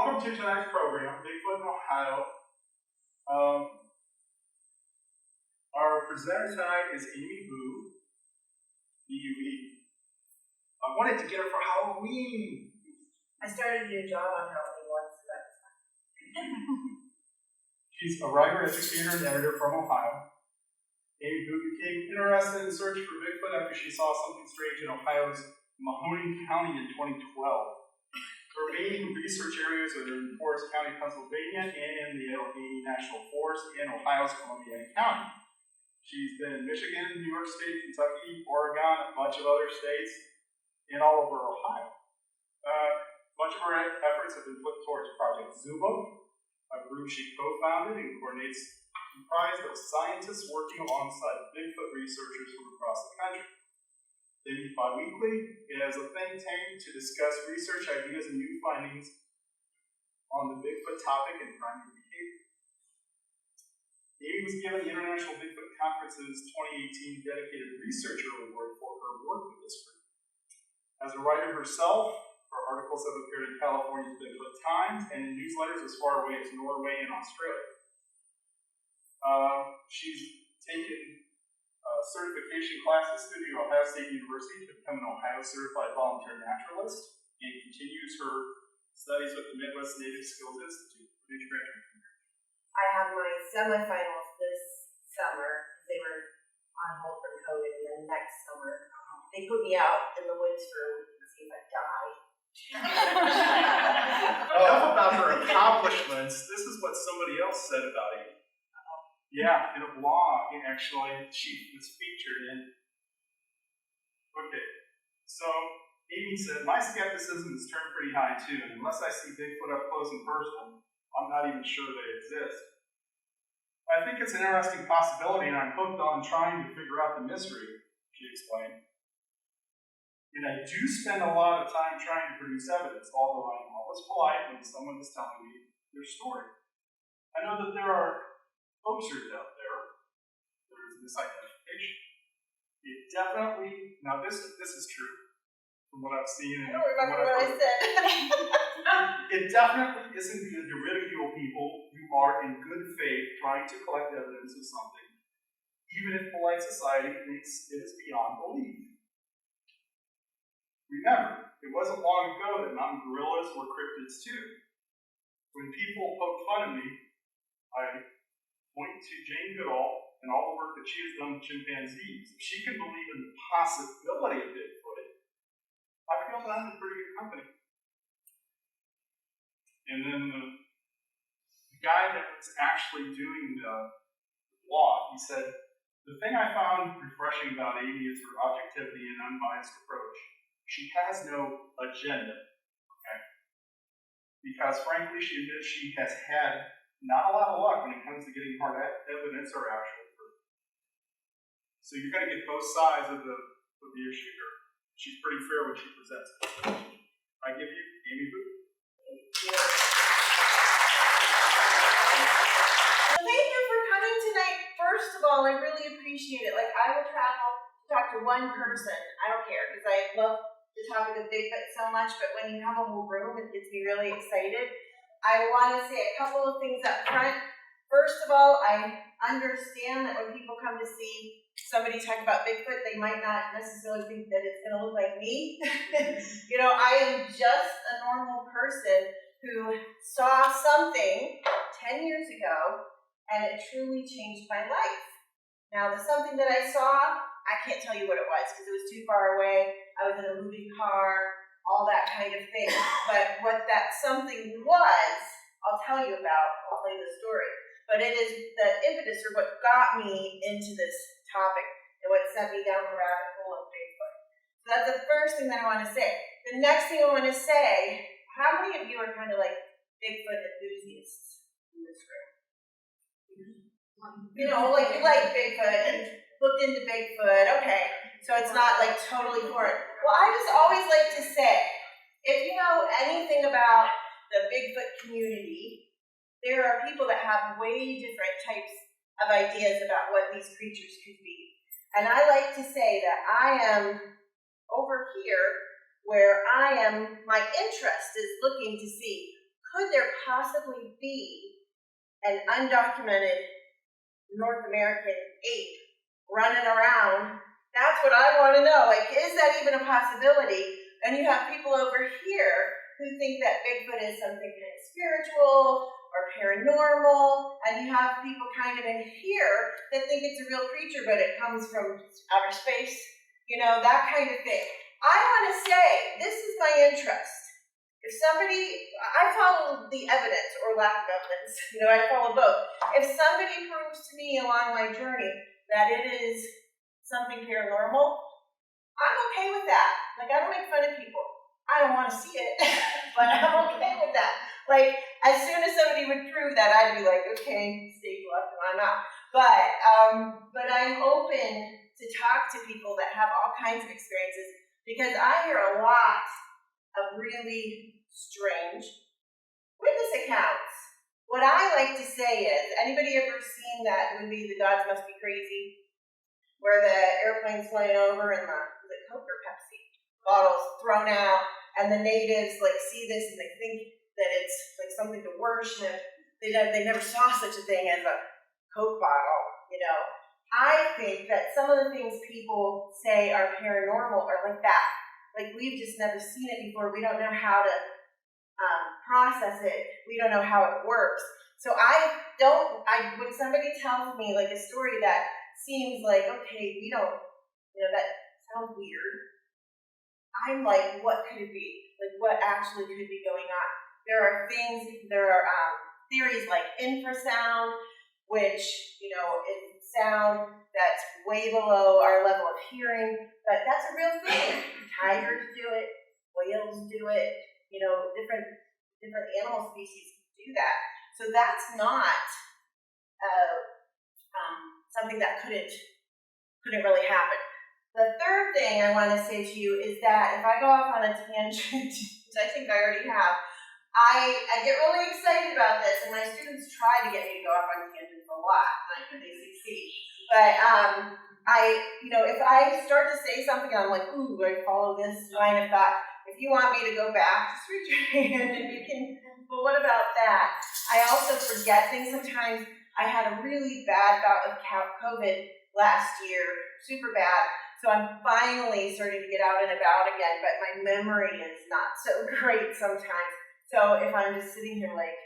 welcome to tonight's program, Bigfoot in Ohio. Our presenter tonight is Amy Boo, B-U-E. I wanted to get her for Halloween. I started a new job on Halloween once, so that's fun. She's a writer, educator, and editor from Ohio. Amy Boo became interested in search for Bigfoot after she saw something strange in Ohio's Mahoning County in 2012. Her main research areas are in Forest County, Pennsylvania, and the Allegheny National Forest in Ohio's Columbiana County. She's been in Michigan, New York State, Kentucky, Oregon, a bunch of other states, and all over Ohio. A bunch of her efforts have been put towards Project Zoobook, a group she co-founded and coordinates comprised of scientists working alongside Bigfoot researchers from across the country. They meet bi-weekly as a think tank to discuss research ideas and new findings on the Bigfoot topic and primate behavior. Amy was given the International Bigfoot Conference's 2018 Dedicated Researcher Award for her work with this group. As a writer herself, her articles have appeared in California's Bigfoot Times and in newsletters as far away as Norway and Australia. She's taken certification classes through the Ohio State University to become an Ohio Certified Volunteer Naturalist and continues her studies with the Midwest Native Skills Institute. I have my semifinals this summer. They were on hold from COVID, and then next summer they put me out in the woods for a week to see if I die. Enough about her accomplishments. This is what somebody else said about Amy. Yeah, in a blog, actually, she was featured in. Okay, so Amy said, my skepticism has turned pretty high too, and unless I see Bigfoot up close and personal, I'm not even sure they exist. I think it's an interesting possibility, and I'm hooked on trying to figure out the mystery, she explained. And I do spend a lot of time trying to produce evidence, although I'm always polite when someone is telling me their story. I know that there are posters out there. There is misidentification. It definitely, now this is true from what I've seen. I don't remember what I said. It definitely isn't good to ridicule people who are in good faith trying to collect evidence of something, even if polite society thinks it is beyond belief. Remember, it wasn't long ago that mountain gorillas were cryptids too. When people poke fun at me, I point to Jane Goodall and all the work that she has done with chimpanzees. If she can believe in the possibility of Bigfoot, I feel that I'm in pretty good company. And then the guy that was actually doing the blog, he said, the thing I found refreshing about Amy is her objectivity and unbiased approach. She has no agenda, okay? Because frankly, she admits she has had not a lot of luck when it comes to getting hard evidence or actual proof. So you've got to get both sides of the issue here. She's pretty fair when she presents it. I give you Amy Boo. Well, thank you for coming tonight. First of all, I really appreciate it. Like, I will travel to talk to one person. I don't care, because I love the topic of Bigfoot so much, but when you have a whole room, it gets me really excited. I want to say a couple of things up front. First of all, I understand that when people come to see somebody talk about Bigfoot, they might not necessarily think that it's going to look like me. You know, I am just a normal person who saw something 10 years ago, and it truly changed my life. Now, the something that I saw, I can't tell you what it was because it was too far away. I was in a moving car, all that kind of thing. But what that something was, I'll tell you about. I'll tell you the story. But it is the impetus, or what got me into this topic, and what sent me down the rabbit hole of Bigfoot. So that's the first thing that I want to say. The next thing I want to say, how many of you are kind of like Bigfoot enthusiasts in this room? You know, like you like Bigfoot and looked into Bigfoot. Okay, so it's not like totally foreign. Well, I just always like to say, if you know anything about the Bigfoot community, there are people that have way different types of ideas about what these creatures could be. And I like to say that I am over here where my interest is looking to see, could there possibly be an undocumented North American ape running around? That's what I want to know. Like, is that even a possibility? And you have people over here who think that Bigfoot is something kind of spiritual or paranormal, and you have people kind of in here that think it's a real creature, but it comes from outer space, that kind of thing. I want to say, this is my interest. If I follow the evidence or lack of evidence, I follow both. If somebody proves to me along my journey that it is something paranormal, I'm okay with that. Like, I don't make fun of people. I don't want to see it, but I'm okay with that. Like, as soon as somebody would prove that, I'd be like, okay, stage left and I'm out. But I'm open to talk to people that have all kinds of experiences, because I hear a lot of really strange witness accounts. What I like to say is, anybody ever seen that movie, The Gods Must Be Crazy, where the airplane's flying over and the Coke or Pepsi bottles thrown out, and the natives see this and they think that it's like something to worship. They never saw such a thing as a Coke bottle, I think that some of the things people say are paranormal are like that. Like, we've just never seen it before. We don't know how to process it. We don't know how it works. So when somebody tells me like a story that seems like, okay, we don't, that sounds weird, I'm like, what could it be? Like, what actually could be going on? There are theories like infrasound, which, is sound that's way below our level of hearing, but that's a real thing. Tigers do it, whales do it, different animal species do that. So that's not something that couldn't really happen. The third thing I want to say to you is that if I go off on a tangent, which I think I already have, I get really excited about this, and my students try to get me to go off on tangents a lot, and they succeed. But if I start to say something and I'm like, ooh, I follow this line of thought, if you want me to go back, just raise your hand and you can, but what about that? I also forget things sometimes. I had a really bad bout of COVID last year, super bad. So I'm finally starting to get out and about again, but my memory is not so great sometimes. So if I'm just sitting here like,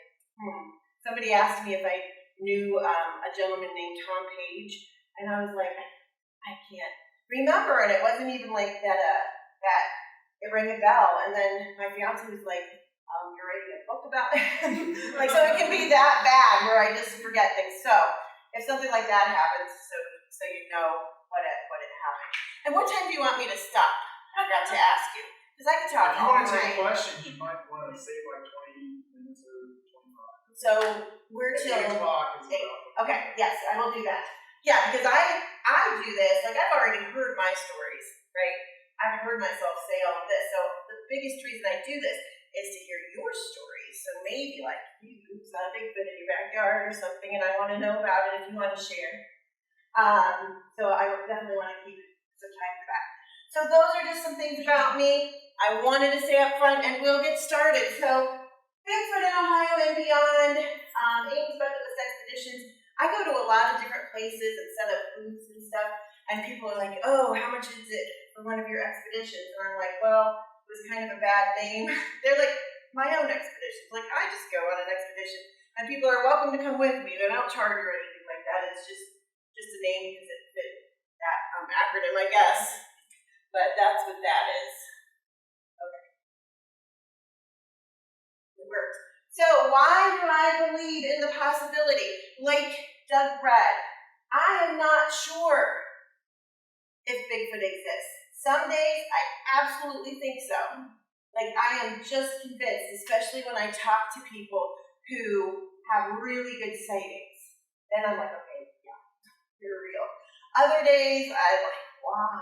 somebody asked me if I knew a gentleman named Tom Page, and I was like, I can't remember, and it wasn't even like that it rang a bell. And then my fiance was like, you're writing a book about it? Like, so it can be that bad where I just forget things. So if something like that happens, so you know what happened. And what time do you want me to stop? I forgot to ask you, because I could talk all night. If you want to take questions, you might want to save like 20 minutes or 25. So we're till 8 o'clock. Okay, yes, I will do that. Yeah, because I do this, like, I've already heard my stories, right? I've heard myself say all of this. So the biggest reason I do this is to hear your stories. So maybe like you saw a Bigfoot in your backyard or something, and I want to know about it if you want to share. So I definitely want to keep some time for that. So those are just some things about me. I wanted to say up front, and we'll get started. So Bigfoot in Ohio and beyond, Ames Bucketless Expeditions. I go to a lot of different places and set up booths and stuff, and people are like, oh, how much is it for one of your expeditions? And I'm like, well, it was kind of a bad name. They're like, my own expeditions. Like, I just go on an expedition, and people are welcome to come with me. They don't charge or anything like that. It's just a name because it fit that acronym, I guess. But that's what that is. Okay. It works. So why do I believe in the possibility? Like Doug read, I am not sure if Bigfoot exists. Some days I absolutely think so. Like, I am just convinced, especially when I talk to people who have really good sightings. Then I'm like, okay, yeah, you're real. Other days I'm like, why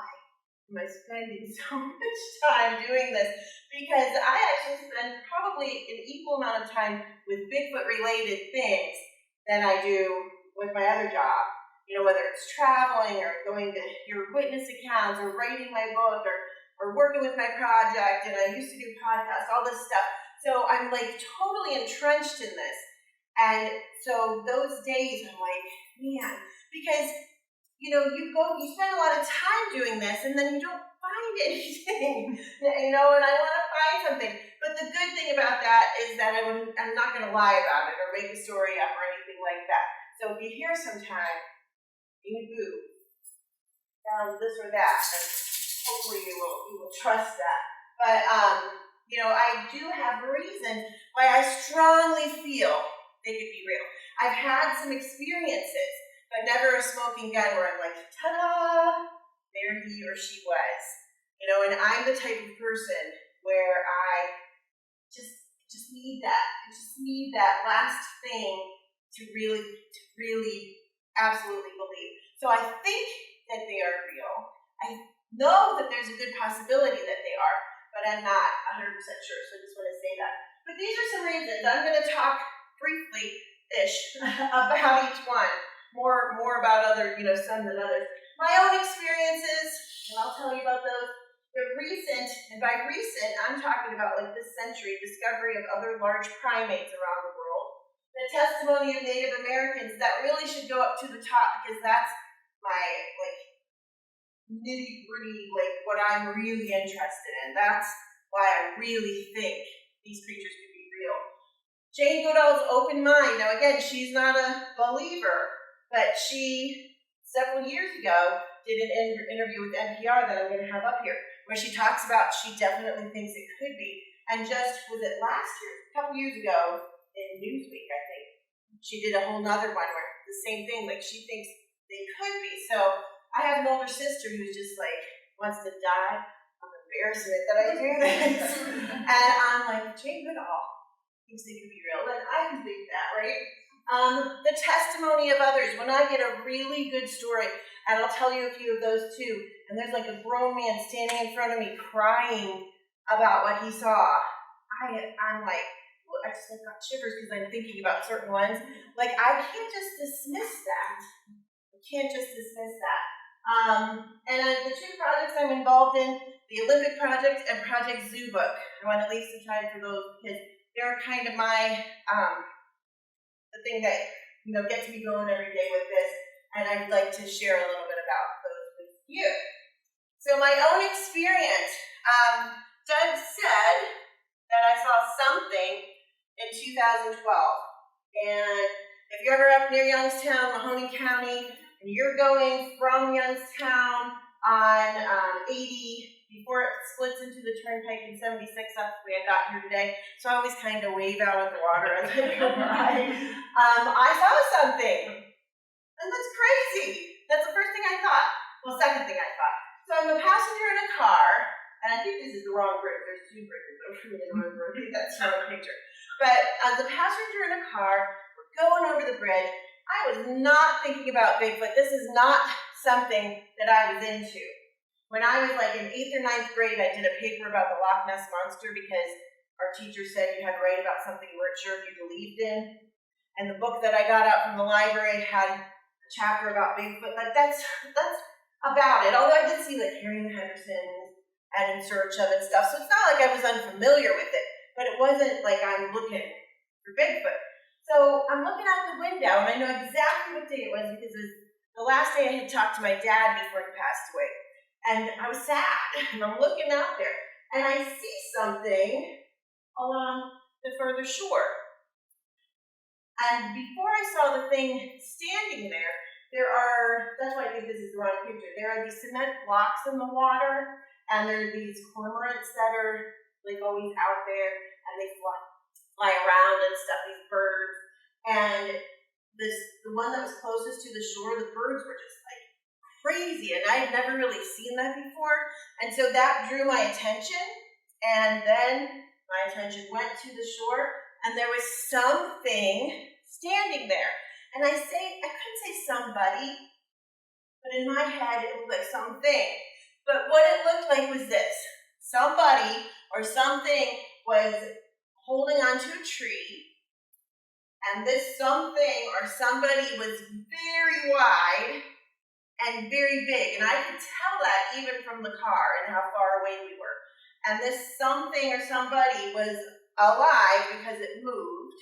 am I spending so much time doing this? Because I actually spend probably an equal amount of time with Bigfoot-related things than I do with my other job. Whether it's traveling or going to hear witness accounts or writing my book or working with my project, and I used to do podcasts, all this stuff. So I'm like totally entrenched in this. And so those days I'm like, man, because you spend a lot of time doing this and then you don't find anything, and I want to find something. But the good thing about that is that I'm not going to lie about it or make a story up or anything like that. So if you hear sometime, boo, found this or that, and hopefully you will trust that. But I do have reasons why I strongly feel they could be real. I've had some experiences, but never a smoking gun where I'm like, ta-da, there he or she was. And I'm the type of person where I just need that. I just need that last thing to really absolutely believe. So I think that they are real. I know that there's a good possibility that they are, but I'm not 100% sure, so I just want to say that. But these are some reasons. I'm going to talk briefly-ish about each one. More about some than others. My own experiences, and I'll tell you about those. The recent, and by recent, I'm talking about like this century, discovery of other large primates around the world. The testimony of Native Americans, that really should go up to the top because that's my nitty-gritty, what I'm really interested in. That's why I really think these creatures could be real. Jane Goodall's open mind. Now again, she's not a believer, but she, several years ago, did an interview with NPR that I'm going to have up here, where she talks about she definitely thinks it could be. And was it last year, a couple years ago, in Newsweek, I think, she did a whole nother one where the same thing, she thinks they could be. So I have an older sister who's just wants to die of embarrassment that I do this. And I'm like, Jane Goodall thinks they could be real, and I can think that, right? The testimony of others. When I get a really good story, and I'll tell you a few of those too, and there's a grown man standing in front of me crying about what he saw, I'm like, I just got shivers because I'm thinking about certain ones. I can't just dismiss that. And the two projects I'm involved in, the Olympic Project and Project Zoobook. I want to leave some time for those because they're kind of my the thing that gets me going every day with this, and I'd like to share a little bit about those with you. So my own experience, Doug said that I saw something in 2012, and if you're ever up near Youngstown, Mahoning County, and you're going from Youngstown on 80 before it splits into the turnpike in 76, that's the way I got here today. So I always kind of wave out at the water as I go by. I saw something, and that's crazy. That's the first thing I thought. Well, second thing I thought. So I'm a passenger in a car, and I think this is the wrong bridge. There's two bridges. I don't really remember. I think that's not a picture. But as a passenger in a car, we're going over the bridge. I was not thinking about Bigfoot. This is not something that I was into. When I was in 8th or 9th grade, I did a paper about the Loch Ness Monster because our teacher said you had to write about something you weren't sure if you believed in. And the book that I got out from the library had a chapter about Bigfoot. That's about it. Although I did see Harry and the Hendersons and In Search of and stuff. So it's not like I was unfamiliar with it, but it wasn't like I'm looking for Bigfoot. So I'm looking out the window, and I know exactly what day it was because it was the last day I had talked to my dad before he passed away. And I was sad, and I'm looking out there, and I see something along the further shore. And before I saw the thing standing there, that's why I think this is the wrong picture, there are these cement blocks in the water, and there are these cormorants that are always out there, and they fly around and stuff, these birds. And the one that was closest to the shore, the birds were just crazy, and I had never really seen that before, and so that drew my attention, and then my attention went to the shore, and there was something standing there, and I couldn't say somebody, but in my head it looked like something, but what it looked like was this: somebody or something was holding onto a tree, and this something or somebody was very wide and very big, and I could tell that even from the car and how far away we were. And this something or somebody was alive because it moved,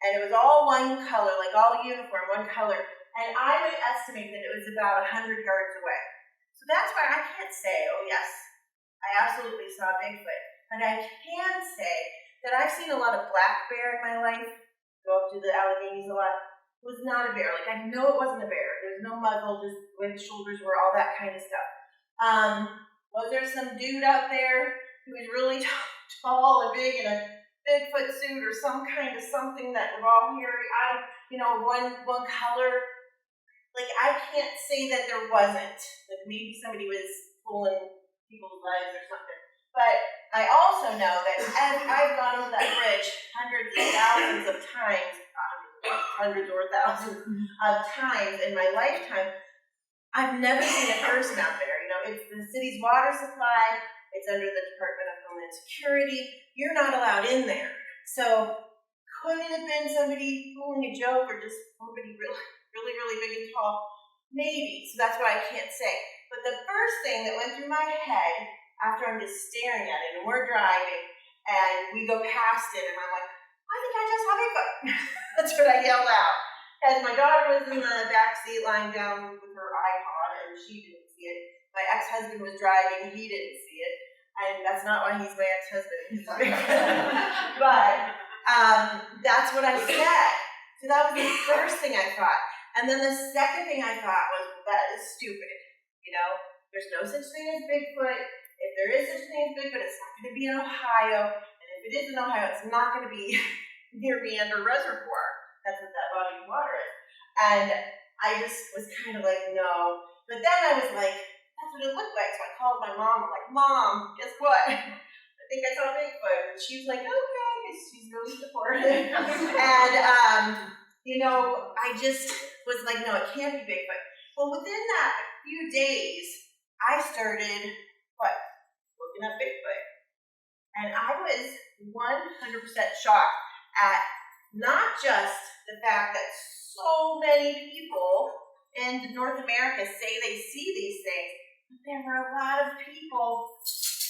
and it was all one color, like all uniform, one color, and I would estimate that it was about 100 yards away. So that's why I can't say, oh yes, I absolutely saw Bigfoot, but I can say that I've seen a lot of black bear in my life, go up to the Alleghenies a lot. It was not a bear. Like, I know it wasn't a bear. There's no muzzle, just where the shoulders were, all that kind of stuff. Was there some dude out there who was really tall and big in a Bigfoot suit or some kind of something that we're all hearing? One color. Like, I can't say that there wasn't. Like, maybe somebody was pulling people's legs or something. But I also know that as I've gone over that bridge hundreds and thousands of times, hundreds or thousands of times in my lifetime, I've never seen a person out there. It's the city's water supply. It's under the Department of Homeland Security. You're not allowed in there. So could it have been somebody pulling a joke or just somebody really big and tall? Maybe. So that's why I can't say. But the first thing that went through my head after I'm just staring at it, and we're driving, and we go past it, and I'm like, I think I just saw Bigfoot. That's what I yelled out. And my daughter was in the back seat lying down with her iPod, and she didn't see it. My ex-husband was driving, he didn't see it. And that's not why he's my ex-husband. He's but that's what I said. So that was the first thing I thought. And then the second thing I thought was, that is stupid. There's no such thing as Bigfoot. If there is such thing as Bigfoot, it's not going to be in Ohio. And if it is in Ohio, it's not going to be near Meander Reservoir. That's what that body of water is. And I just was kind of like, no. But then I was like, that's what it looked like. So I called my mom. I'm like, Mom, guess what? I think I saw Bigfoot. And she's like, okay, because she's really supportive. And, I just was like, no, it can't be Bigfoot. Well, within that few days, I started, looking up Bigfoot. And I was 100% shocked at not just the fact that so many people in North America say they see these things, but there were a lot of people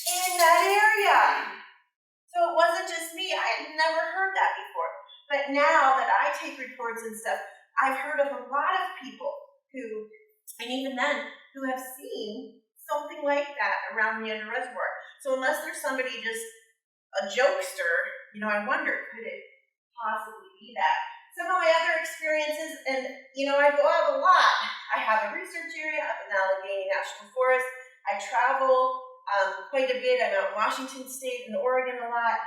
in that area. So it wasn't just me. I had never heard that before. But now that I take reports and stuff, I've heard of a lot of people who, and even then, who have seen something like that around the Meander Reservoir. So unless there's somebody just a jokester, I wonder, could it possibly be that? Some of my other experiences, and I go out a lot. I have a research area up in the Allegheny National Forest. I travel quite a bit. I'm out in Washington State and Oregon a lot,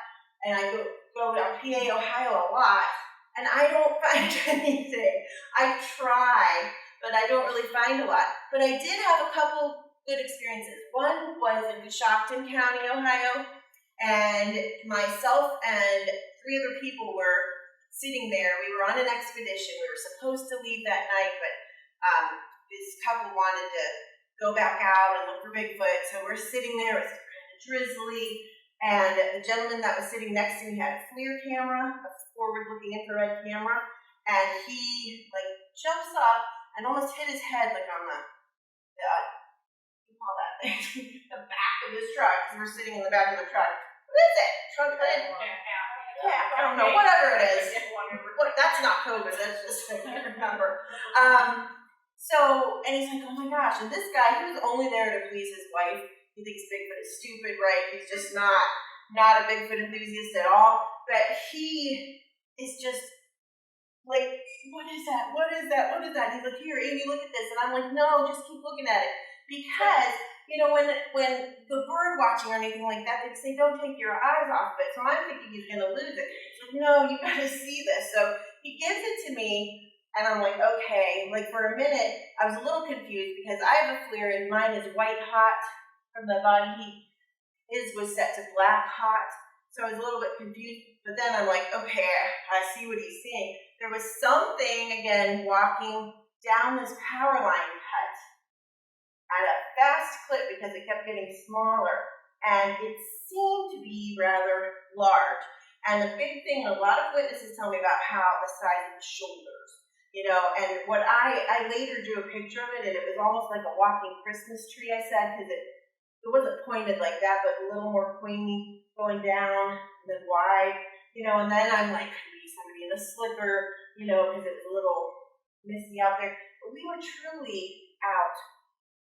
and I go out PA, Ohio a lot, and I don't find anything. I try, but I don't really find a lot. But I did have a couple good experiences. One was in Coshocton County, Ohio, and myself and 3 other people were sitting there. We were on an expedition. We were supposed to leave that night, but this couple wanted to go back out and look for Bigfoot. So we're sitting there. It was kind of drizzly, and the gentleman that was sitting next to me had a FLIR camera, a forward-looking infrared camera, and he jumps up and almost hit his head on the the back of his truck, because we're sitting in the back of the truck. What is it? Truck lid? Yeah, I don't know, whatever it is. Look, that's not COVID, that's just a number. And he's like, oh my gosh, and this guy, he was only there to please his wife. He thinks Bigfoot is stupid, right? He's just not a Bigfoot enthusiast at all. But he is just like, what is that? What is that? What is that? And he's like, here, Amy, look at this. And I'm like, no, just keep looking at it. Because, when the bird watching or anything like that, they'd say, don't take your eyes off of it. So I'm thinking he's going to lose it. He's like, no, you got to see this. So he gives it to me, and I'm like, okay. For a minute, I was a little confused because I have a FLIR, and mine is white hot from the body heat. His was set to black hot. So I was a little bit confused. But then I'm like, okay, I see what he's seeing. There was something, again, walking down this power line cut at a fast clip because it kept getting smaller, and it seemed to be rather large. And the big thing, a lot of witnesses tell me about how the size of the shoulders, and what I later drew a picture of it, and it was almost like a walking Christmas tree, I said, because it wasn't pointed like that, but a little more pointy, going down, and then wide, and then I'm like, could be somebody in a slipper, because it was a little misty out there. But we were truly out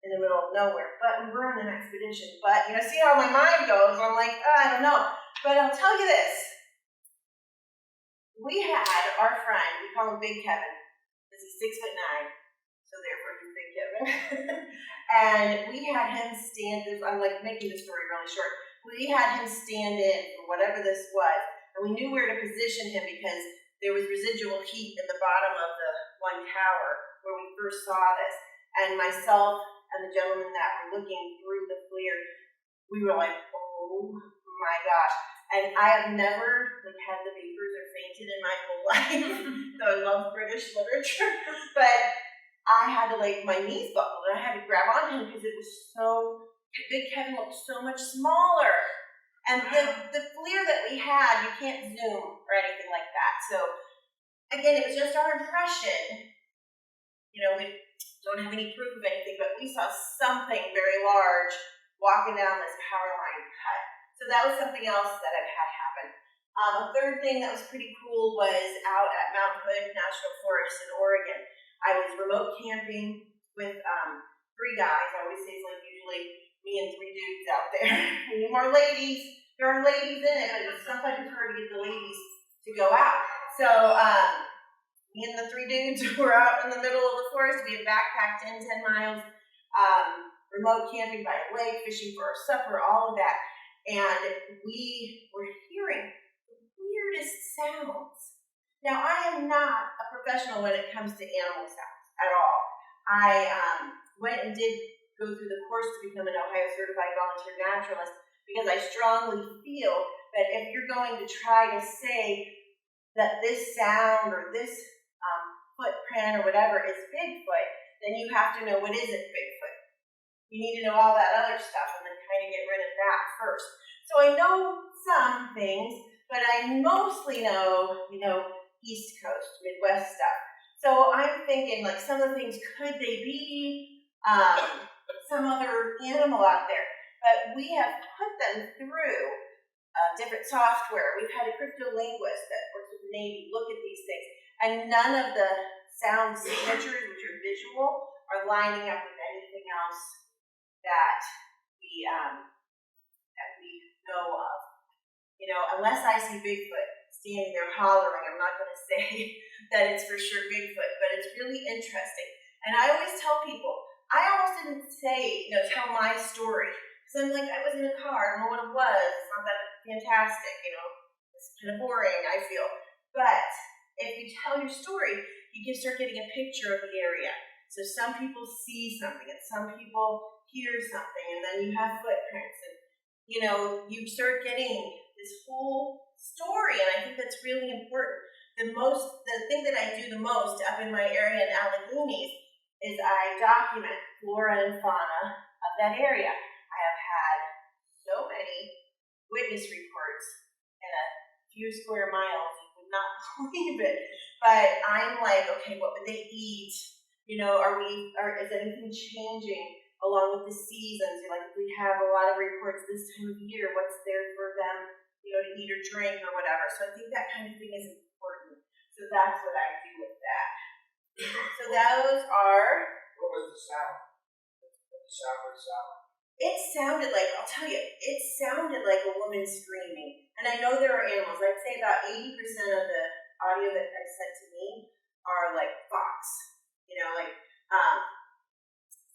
in the middle of nowhere, but we were on an expedition. But, see how my mind goes, I'm like, I don't know. But I'll tell you this. We had our friend, we call him Big Kevin, because he's 6'9", so therefore he's Big Kevin. And we had him stand, I'm like making the story really short. We had him stand in for whatever this was, and we knew where to position him because there was residual heat in the bottom of the one tower where we first saw this. And myself and the gentleman that were looking through the FLIR, we were like, oh my gosh. And I have never had the vapors or fainted in my whole life, though I love British literature. But I had to, my knees buckled, and I had to grab on him because it was Big Kevin looked so much smaller. And the FLIR that we had, you can't zoom or anything like that. So, again, it was just our impression. We don't have any proof of anything, but we saw something very large walking down this power line cut. So that was something else that I've had happen. A third thing that was pretty cool was out at Mount Hood National Forest in Oregon. I was remote camping with 3 guys. I always say it's usually me and 3 dudes out there. We need more ladies. There are ladies in it, but sometimes it's hard to get the ladies to go out. So me and the 3 dudes were out in the middle of the forest. We had backpacked in 10 miles, remote camping by a lake, fishing for our supper, all of that. And we were hearing the weirdest sounds. Now, I am not a professional when it comes to animal sounds at all. I went and did go through the course to become an Ohio Certified Volunteer Naturalist because I strongly feel that if you're going to try to say that this sound or this footprint or whatever is Bigfoot, then you have to know what isn't Bigfoot. You need to know all that other stuff and then kind of get rid of that first. So I know some things, but I mostly know, East Coast, Midwest stuff. So I'm thinking, some of the things, could they be some other animal out there? But we have put them through different software. We've had a cryptolinguist that works with the Navy look at these things, and none of the sound signatures, which are visual, are lining up with anything else that we know of. Unless I see Bigfoot standing there hollering, I'm not going to say that it's for sure Bigfoot, but it's really interesting. And I always tell people, I almost didn't say, tell my story. Because I'm like, I was in a car, I don't know what it was, it's not that fantastic, it's kind of boring, I feel. But if you tell your story, you can start getting a picture of the area. So some people see something, and some people hear something, and then you have footprints, and you start getting this whole story, and I think that's really important. The thing that I do the most up in my area in Allegheny is I document flora and fauna of that area. I have had so many witness reports in a few square miles, you would not believe it. But I'm like, okay, what would they eat? Is anything changing along with the seasons? If we have a lot of reports this time of year, what's there for them, to eat or drink or whatever. So I think that kind of thing is important. So that's what I do with that. So those are. What was the sound? The sound was sound. It sounded like, I'll tell you, it sounded like a woman screaming. And I know there are animals. I'd say about 80% of the audio that I sent to me are fox.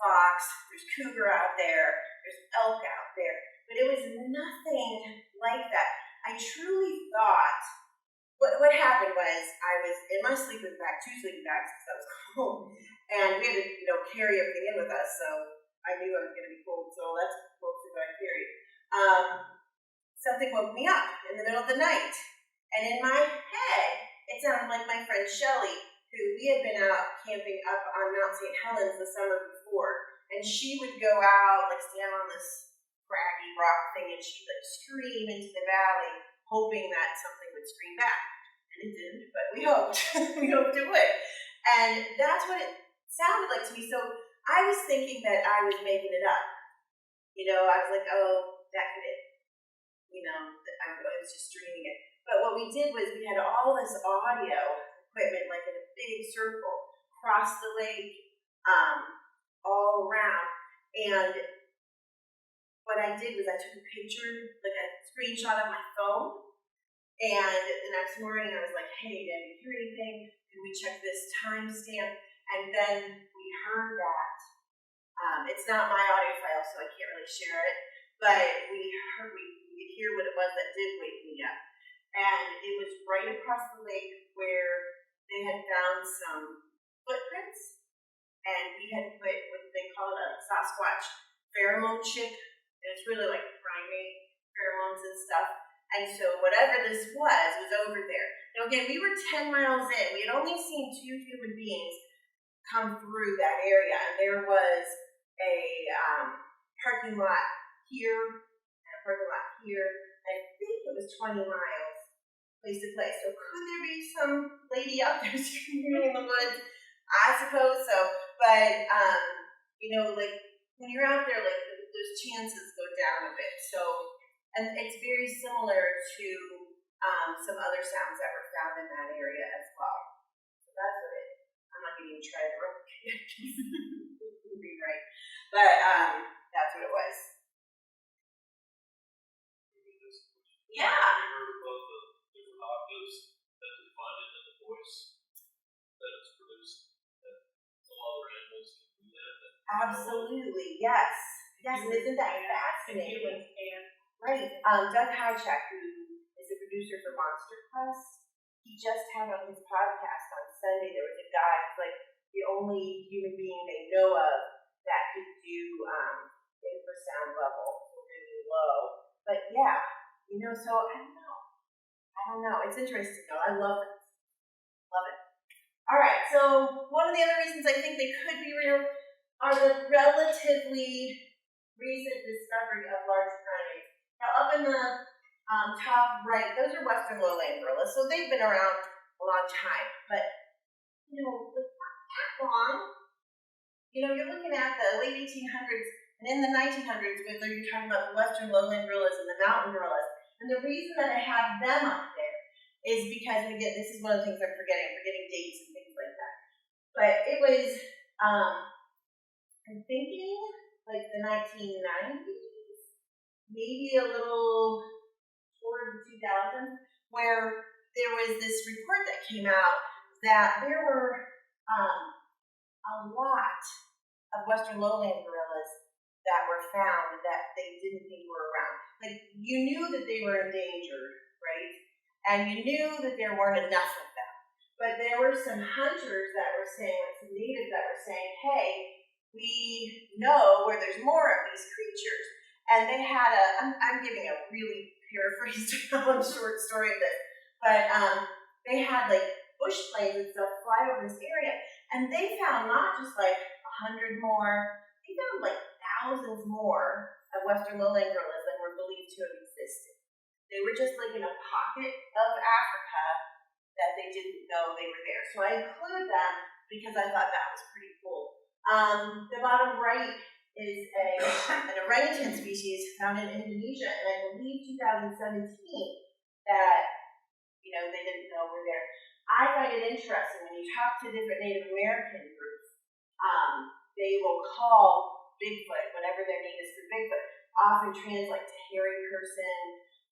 Fox, there's cougar out there, there's elk out there. But it was nothing like that. I truly thought, what happened was, I was in my sleeping bag, 2 sleeping bags, because I was cold. And we had to, carry everything in with us, so I knew I was going to be cold, so that's mostly what I carried. Something woke me up in the middle of the night. And in my head, it sounded like my friend Shelly, who we had been out camping up on Mount St. Helens the summer before. And she would go out, stand on this craggy rock thing, and she'd scream into the valley, hoping that something would scream back. And it didn't, but we hoped. We hoped it would. And that's what it sounded like to me. So I was thinking that I was making it up. I was like, oh, that could it. I was just dreaming it. But what we did was we had all this audio equipment, like in a big circle, across the lake, all around. And what I did was I took a picture, like a screenshot of my phone. And the next morning I was like, hey, did you hear anything? Can we check this timestamp? And then we heard that. It's not my audio file, so I can't really share it. But we could hear what it was that did wake me up. And it was right across the lake where they had found some footprints. And we had put what they call a Sasquatch pheromone chip. And it's really like primate pheromones and stuff. And so whatever this was over there. Now again, we were 10 miles in. We had only seen 2 human beings come through that area. And there was a parking lot here and a parking lot here. I think it was 20 miles place to place. So could there be some lady out there screaming in the woods? I suppose so. But, like when you're out there, like those chances go down a bit. So, and it's very similar to some other sounds that were found in that area as well. So that's what it, I'm not going to even try to replicate it, be right. But that's what it was. Yeah. Have you heard about the different octaves that they find in the voice that is produced? That some other animals can do that? Absolutely, yes. Yes, and isn't that fascinating? Right. Doug Hychak, who is the producer for Monster Quest, he just had on his podcast on Sunday, there was a guy who's like the only human being they know of that could do infrasound level really low. But yeah, so I don't know. It's interesting though. I love it. Love it. All right, so one of the other reasons I think they could be real are the relatively recent discovery of large primates. Now, up in the top right, those are western lowland gorillas, so they've been around a long time, but not that long. You're looking at the late 1800s, and in the 1900s, whether you're talking about the western lowland gorillas and the mountain gorillas. And the reason that I have them up there is because, and again, this is one of the things I'm forgetting. I'm forgetting dates and things like that. But it was, I'm thinking, like the 1990s, maybe a little toward the 2000s, where there was this report that came out that there were a lot of western lowland gorillas that were found that they didn't think were around. Like, you knew that they were endangered, right? And you knew that there weren't enough of them. But there were some hunters that were saying, like some natives that were saying, hey, we know where there's more of these creatures. And they had I'm giving a really paraphrased short story of this, but they had like bush planes and stuff fly over this area. And they found not just like 100 more, they found like thousands more of western lowland gorillas than were believed to have existed. They were just like in a pocket of Africa that they didn't know they were there. So I include them because I thought that was pretty cool. The bottom right is an orangutan species found in Indonesia, and I believe 2017 that they didn't know were there. I find it interesting when you talk to different Native American groups, they will call Bigfoot, whatever their name is for Bigfoot, often translate to hairy person,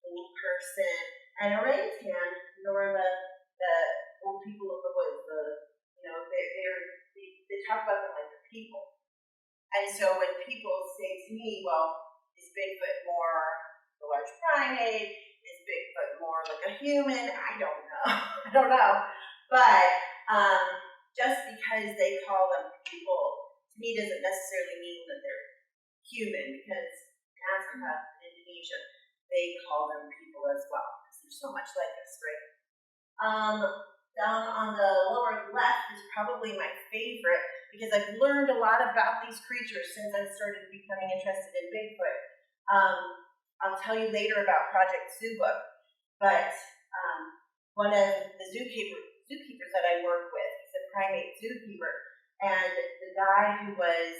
old person, and orangutan, nor the old people of the woods. They talk about them like the people. And so when people say to me, well, is Bigfoot more a large primate? Is Bigfoot more like a human? I don't know. I don't know. But just because they call them people, to me doesn't necessarily mean that they're human, because in Africa and Indonesia, they call them people as well, because they're so much like us, right? Down on the lower left is probably my favorite, because I've learned a lot about these creatures since I started becoming interested in Bigfoot. I'll tell you later about Project Zoobook, but one of the zookeepers that I work with, he's a primate zookeeper, and the guy who was,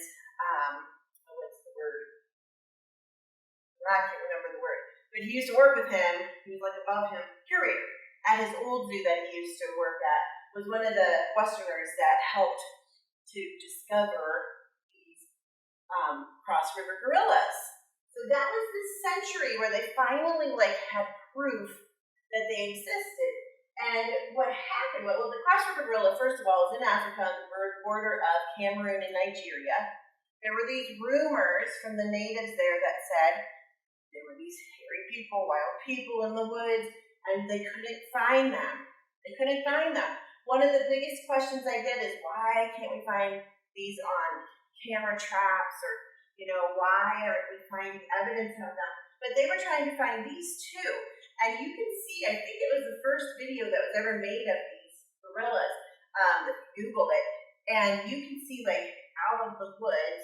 I can't remember the word, but he used to work with him. He was like above him, curator at his old zoo that he used to work at. Was one of the Westerners that helped to discover these cross river gorillas. So that was this century where they finally had proof that they existed. And what happened? Well, the cross river gorilla, first of all, is in Africa on the border of Cameroon and Nigeria. There were these rumors from the natives there that said there were these hairy people, wild people in the woods, and they couldn't find them. They couldn't find them. One of the biggest questions I get is, why can't we find these on camera traps, or, why aren't we finding evidence of them? But they were trying to find these too. And you can see, I think it was the first video that was ever made of these gorillas, if you Google it, and you can see, out of the woods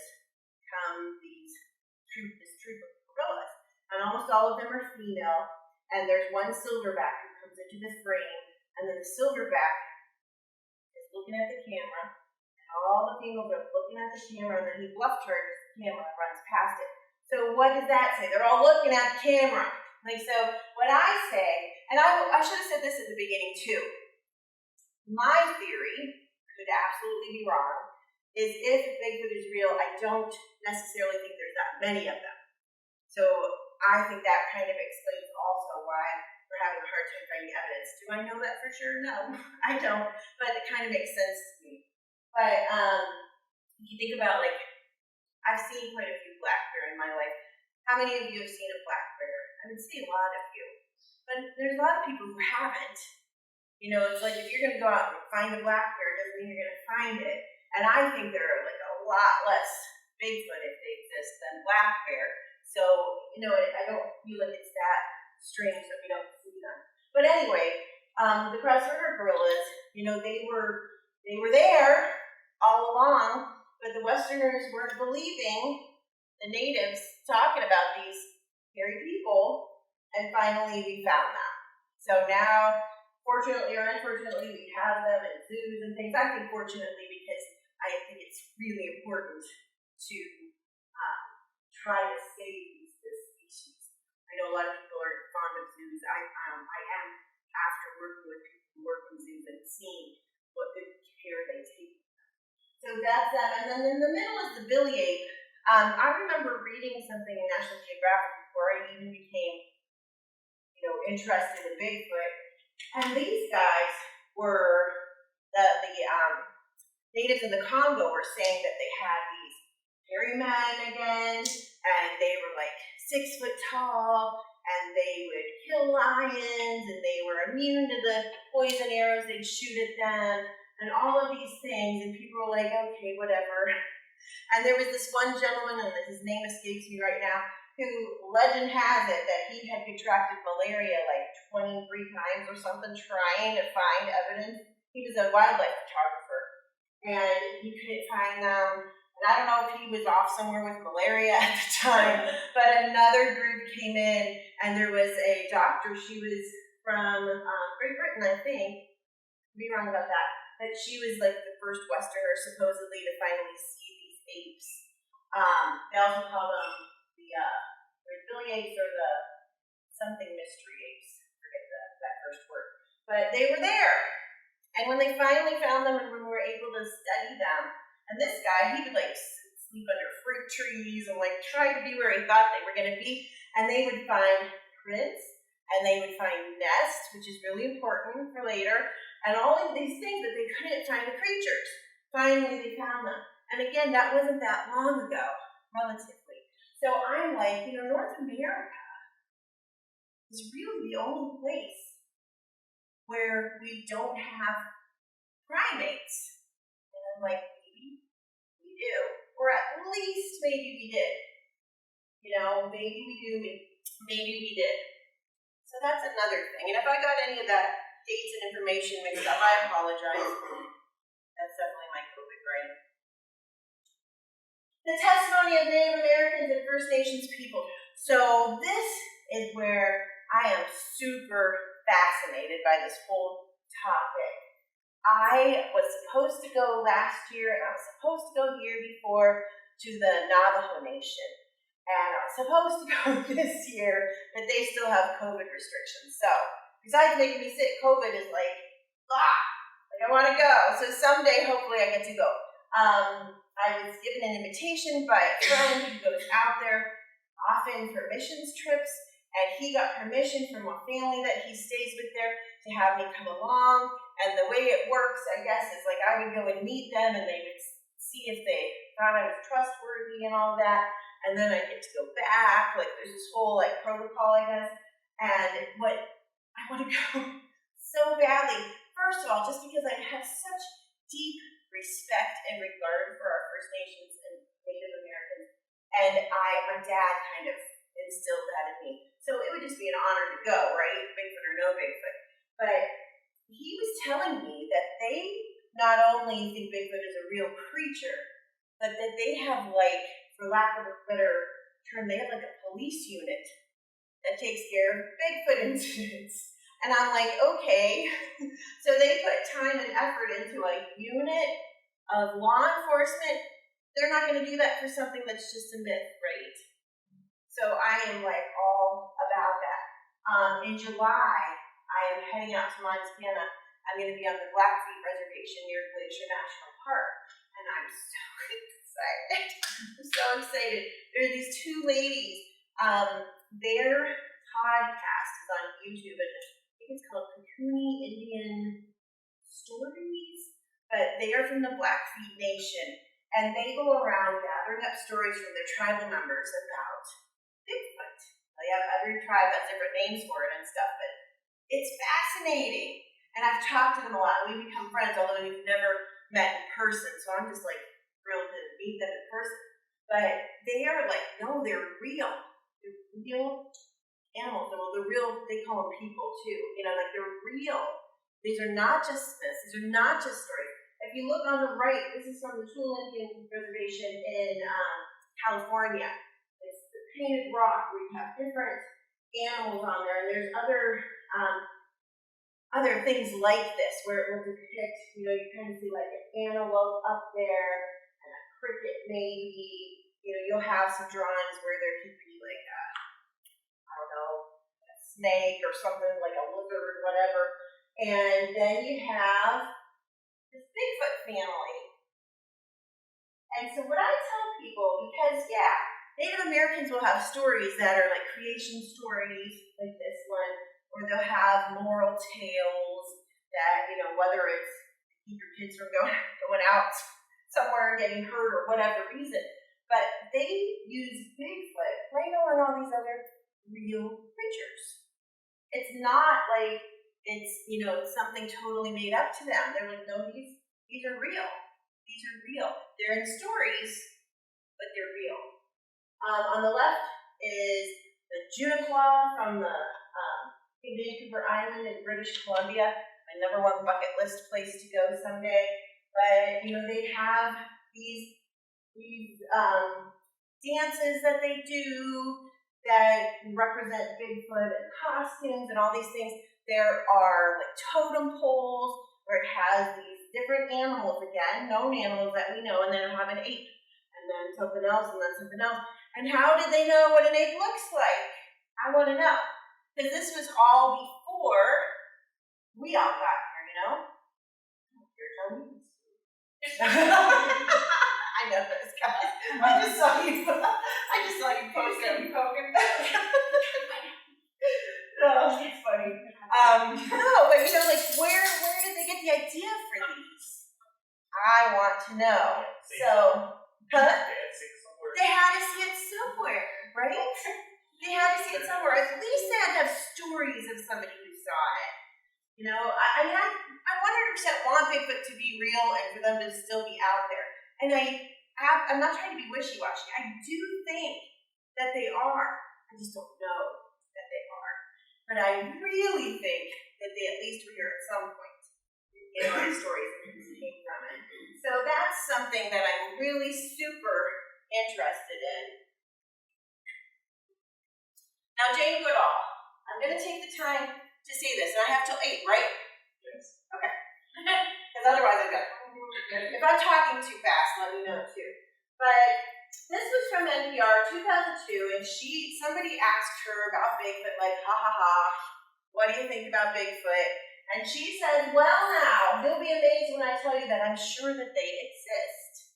come this troop of gorillas. And almost all of them are female, and there's one silverback who comes into the frame, and then the silverback is looking at the camera, and all the females are looking at the camera, and then he bluff turns the camera and runs past it. So what does that say? They're all looking at the camera. So what I say, and I should have said this at the beginning too. My theory, could absolutely be wrong, is if Bigfoot is real, I don't necessarily think there's that many of them. So I think that kind of explains also why we're having a hard time finding evidence. Do I know that for sure? No, I don't. But it kind of makes sense to me. But if you think about, I've seen quite a few black bear in my life. How many of you have seen a black bear? I would say a lot of you. But there's a lot of people who haven't. It's like if you're going to go out and find a black bear, it doesn't mean you're going to find it. And I think there are a lot less Bigfoot, if they exist, than black bear. So, I don't feel like it's that strange that we don't see them. But anyway, the cross river gorillas, they were there all along, but the Westerners weren't believing the natives talking about these hairy people, and finally we found them. So now, fortunately or unfortunately, we have them in zoos and things. I think fortunately, because I think it's really important to try to save this species. I know a lot of people are fond of zoos. I am, after working with people who work in zoos and seeing what good care they take. So that's that. And then in the middle is the billy ape. I remember reading something in National Geographic before I even became, interested in Bigfoot. And these guys were the natives in the Congo were saying that they had these hairy men again, and they were 6 foot tall, and they would kill lions, and they were immune to the poison arrows they'd shoot at them, and all of these things. And people were like, okay, whatever. And there was this one gentleman, and his name escapes me right now, who legend has it that he had contracted malaria 23 times or something, trying to find evidence. He was a wildlife photographer, and he couldn't find them. And I don't know if he was off somewhere with malaria at the time, but another group came in, and there was a doctor. She was from Great Britain, I think. Could be wrong about that. But she was the first Westerner, supposedly, to finally see these apes. They also call them the billy apes, or the something mystery apes. I forget that first word. But they were there. And when they finally found them, and when we were able to study them, and this guy, he would sleep under fruit trees and try to be where he thought they were going to be. And they would find prints, and they would find nests, which is really important for later, and all of these things, but they couldn't find the creatures. Finally, they found them. And again, that wasn't that long ago, relatively. So I'm North America is really the only place where we don't have primates. And I'm maybe we do. Or at least maybe we did. Maybe we do, maybe we did. So that's another thing. And if I got any of that dates and information mixed up, I apologize. That's definitely my COVID brain. The testimony of Native Americans and First Nations people. So this is where I am super fascinated by this whole topic. I was supposed to go last year, and I was supposed to go the year before to the Navajo Nation. and I was supposed to go this year, but they still have COVID restrictions. So besides making me sick, COVID is like I want to go. So someday, hopefully, I get to go. I was given an invitation by a friend who goes out there often for missions trips, and he got permission from a family that he stays with there to have me come along. And the way it works, I guess, is like I would go and meet them, and they would see if they thought I was trustworthy and all that. And then I get to go back. Like there's this whole like protocol, I guess. And what I want to go so badly. First of all, just because I have such deep respect and regard for our First Nations and Native Americans, and my dad kind of instilled that in me. So it would just be an honor to go, right? Bigfoot or no Bigfoot. But he was telling me that they not only think Bigfoot is a real creature, but that they have like, for lack of a better term, they have like a police unit that takes care of Bigfoot incidents. And I'm like, okay. So they put time and effort into a unit of law enforcement. They're not going to do that for something that's just a myth, right? So I am like all about that. In July, I am heading out to Montana. I'm going to be on the Blackfeet Reservation near Glacier National Park. And I'm so excited. I'm so excited. There are these two ladies. Their podcast is on YouTube, and I think it's called Cocooney Indian Stories, but they are from the Blackfeet Nation, and they go around gathering up stories from their tribal members about Bigfoot. They have every tribe has different names for it and stuff, but it's fascinating. And I've talked to them a lot. We become friends, although we've never met in person, so I'm just like thrilled to meet them in person. But they are like, no, they're real. They're real animals. Well, they're real, they call them people too. You know, like they're real. These are not just myths. These are not just stories. If you look on the right, this is from the Tool Indian Reservation in California. It's the painted rock where you have different animals on there, and there's other things like this where it will depict, you know, you kind of see like an antelope up there and a cricket maybe. You know, you'll have some drawings where there could be like a snake or something like a lizard or whatever. And then you have this Bigfoot family. And so what I tell people, because Native Americans will have stories that are like creation stories like this one, or they'll have moral tales that, you know, whether it's keep your kids from going out somewhere and getting hurt or whatever reason. But they use Bigfoot, Rhino, and all these other real creatures. It's not like it's, you know, something totally made up to them. They're like, no, these are real. These are real. They're in stories, but they're real. On the left is the Junaclaw from the Vancouver Island in British Columbia. My #1 bucket list place to go someday. But, you know, they have these dances that they do that represent Bigfoot and costumes and all these things. There are like totem poles where it has these different animals, again, known animals that we know, and then it'll have an ape, and then something else, and then something else. And how did they know what an ape looks like? I want to know. Because this was all before we all got here, you know? You're telling me. I know those guys. I just saw you post them. Oh, it's funny. No, but you know, like where did they get the idea for these? I want to know. So, they had to see it somewhere, right? They had to see it somewhere. At least they had to have stories of somebody who saw it. You know, I 100% want Bigfoot to be real and for them to still be out there. And I'm not trying to be wishy-washy. I do think that they are. I just don't know that they are. But I really think that they at least were here at some point in my stories and came from it. So that's something that I'm really super interested in. Now, Jane Goodall, I'm going to take the time to say this, and I have till 8, right? Yes. Okay. Because otherwise I'm going to, if I'm talking too fast, let me know too. But This was from NPR 2002, and somebody asked her about Bigfoot, like, ha ha ha, what do you think about Bigfoot? And she said, well now, you'll be amazed when I tell you that I'm sure that they exist.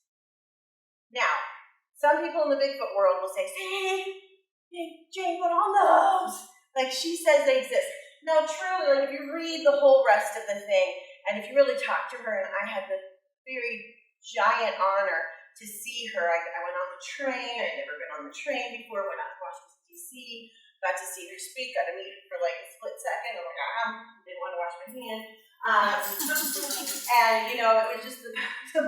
Now, some people in the Bigfoot world will say, hey, Jane, put on those. Like, she says they exist. No, truly, like, if you read the whole rest of the thing, and if you really talk to her, and I had the very giant honor to see her. I went on the train. I'd never been on the train before. Went out to Washington, D.C., got to see her speak, got to meet her for like a split second. Oh my God, didn't want to wash my hand. And, you know, it was just the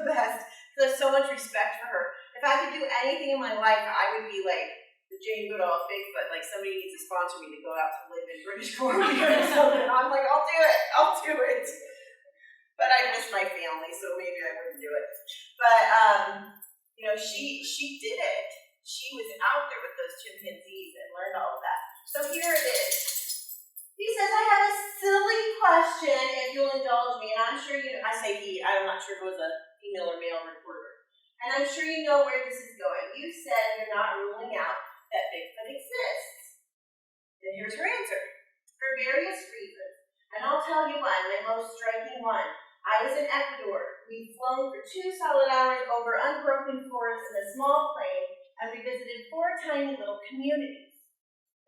best. So there's so much respect for her. If I could do anything in my life, I would be like the Jane Goodall of Bigfoot. Like, somebody needs to sponsor me to go out to live in British Columbia or something. I'm like, I'll do it. But I miss my family, so maybe I wouldn't do it. But, you know, she did it. She was out there with those chimpanzees and learned all of that. So here it is. He says, I have a silly question, if you'll indulge me. And I'm sure you know, I say he, I'm not sure if it was a female or male reporter. And I'm sure you know where this is going. You said you're not ruling out that Bigfoot exists. And here's her answer. For various reasons. And I'll tell you one, my most striking one. I was in Ecuador. We'd flown for 2 solid hours over unbroken forests in a small plane, and we visited 4 tiny little communities.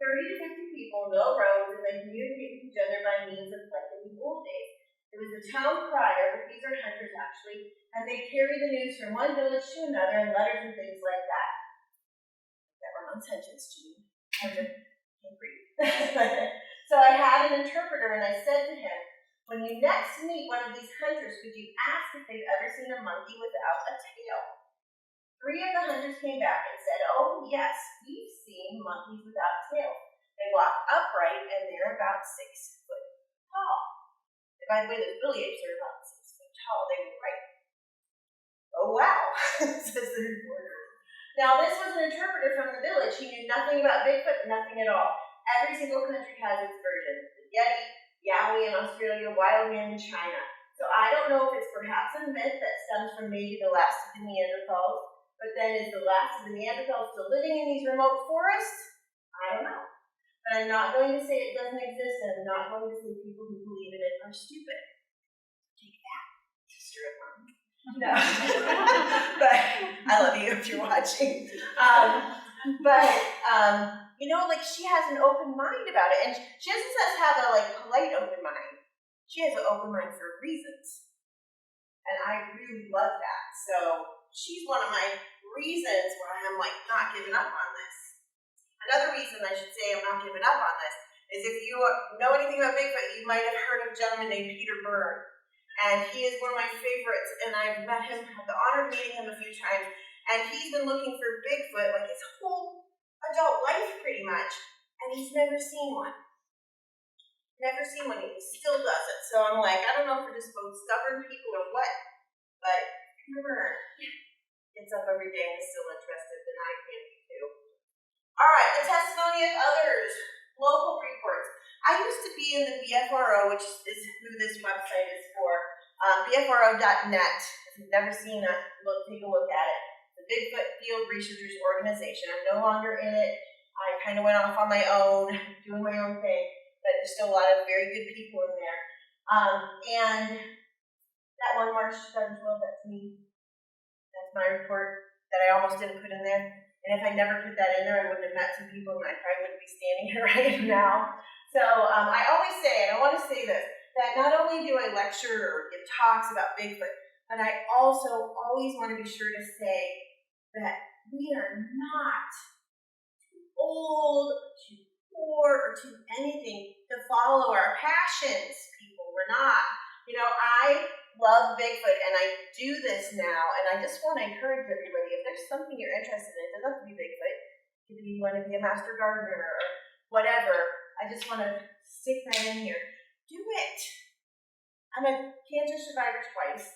30 to 50 people, no roads, and they communicated with each other by means of like in the old days. There was a town crier, but these are hunters actually, and they carry the news from one village to another in letters and things like that. That were on sentence, Gene. I can't breathe. So I had an interpreter, and I said to him, when you next meet one of these hunters, could you ask if they've ever seen a monkey without a tail? 3 of the hunters came back and said, oh yes, we've seen monkeys without tails. They walk upright and they're about 6 foot tall. And by the way, those billy apes are about 6 foot tall. They were right. Oh wow, says the reporter. Now this was an interpreter from the village. He knew nothing about Bigfoot, nothing at all. Every single country has its version. The Yeti, Yowie in Australia, wild man in China. So I don't know if it's perhaps a myth that stems from maybe the last of the Neanderthals, but then is the last of the Neanderthals still living in these remote forests? I don't know. But I'm not going to say it doesn't exist, and I'm not going to say people who believe in it are stupid. Take that, sister of mine. No. But I love you if you're watching. You know, like, she has an open mind about it, and she doesn't just have a like polite open mind. She has an open mind for reasons, and I really love that. So she's one of my reasons why I'm like not giving up on this. Another reason I should say I'm not giving up on this is if you know anything about Bigfoot, you might have heard of a gentleman named Peter Byrne, and he is one of my favorites. And I've met him, had the honor of meeting him a few times, and he's been looking for Bigfoot like his whole adult life pretty much, and he's never seen one. Never seen one, and he still doesn't. So I'm like, I don't know if we're just both stubborn people or what, but Peter gets up every day and is still interested, and I can be too. Alright, the testimony of others, local reports. I used to be in the BFRO, which is who this website is for, BFRO.net. If you've never seen it, take a look at it. The Bigfoot Field Researchers Organization. I'm no longer in it. I kind of went off on my own, doing my own thing, but there's still a lot of very good people in there. And that one March 2012, that's me. That's my report that I almost didn't put in there. And if I never put that in there, I wouldn't have met some people, and I probably wouldn't be standing here right now. So I always say, and I want to say this, that not only do I lecture or give talks about Bigfoot, but I also always want to be sure to say that we are not too old, too poor, or too anything to follow our passions, people. We're not. You know, I love Bigfoot, and I do this now, and I just want to encourage everybody, if there's something you're interested in, it doesn't have to be Bigfoot. If you want to be a master gardener or whatever, I just want to stick that in here. Do it. I'm a cancer survivor twice.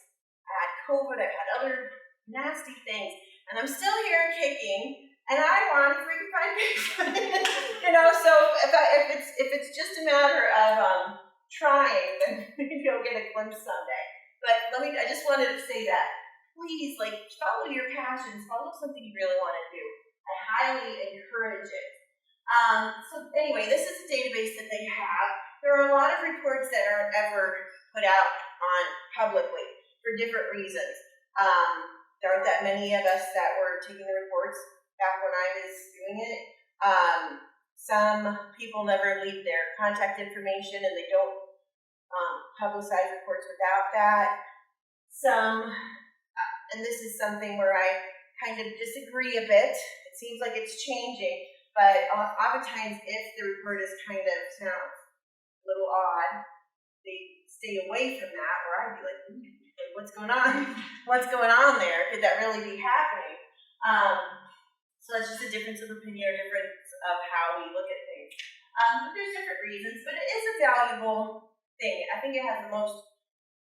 I had COVID, I've had other nasty things, and I'm still here and kicking, and I want to freaking find Bigfoot. You know, so if it's just a matter of trying, then maybe I'll get a glimpse someday. But I just wanted to say that. please, like, follow your passions, follow something you really want to do. I highly encourage it. So anyway, this is a database that they have. There are a lot of reports that aren't ever put out on publicly for different reasons. There aren't that many of us that were taking the reports back when I was doing it. Some people never leave their contact information and they don't publicize reports without that. Some, and this is something where I kind of disagree a bit. It seems like it's changing, but oftentimes if the report is kind of sounds a little odd, they stay away from that, or I'd be like, what's going on? What's going on there? Could that really be happening? So that's just a difference of opinion or difference of how we look at things. There's different reasons, but it is a valuable thing. I think it has the most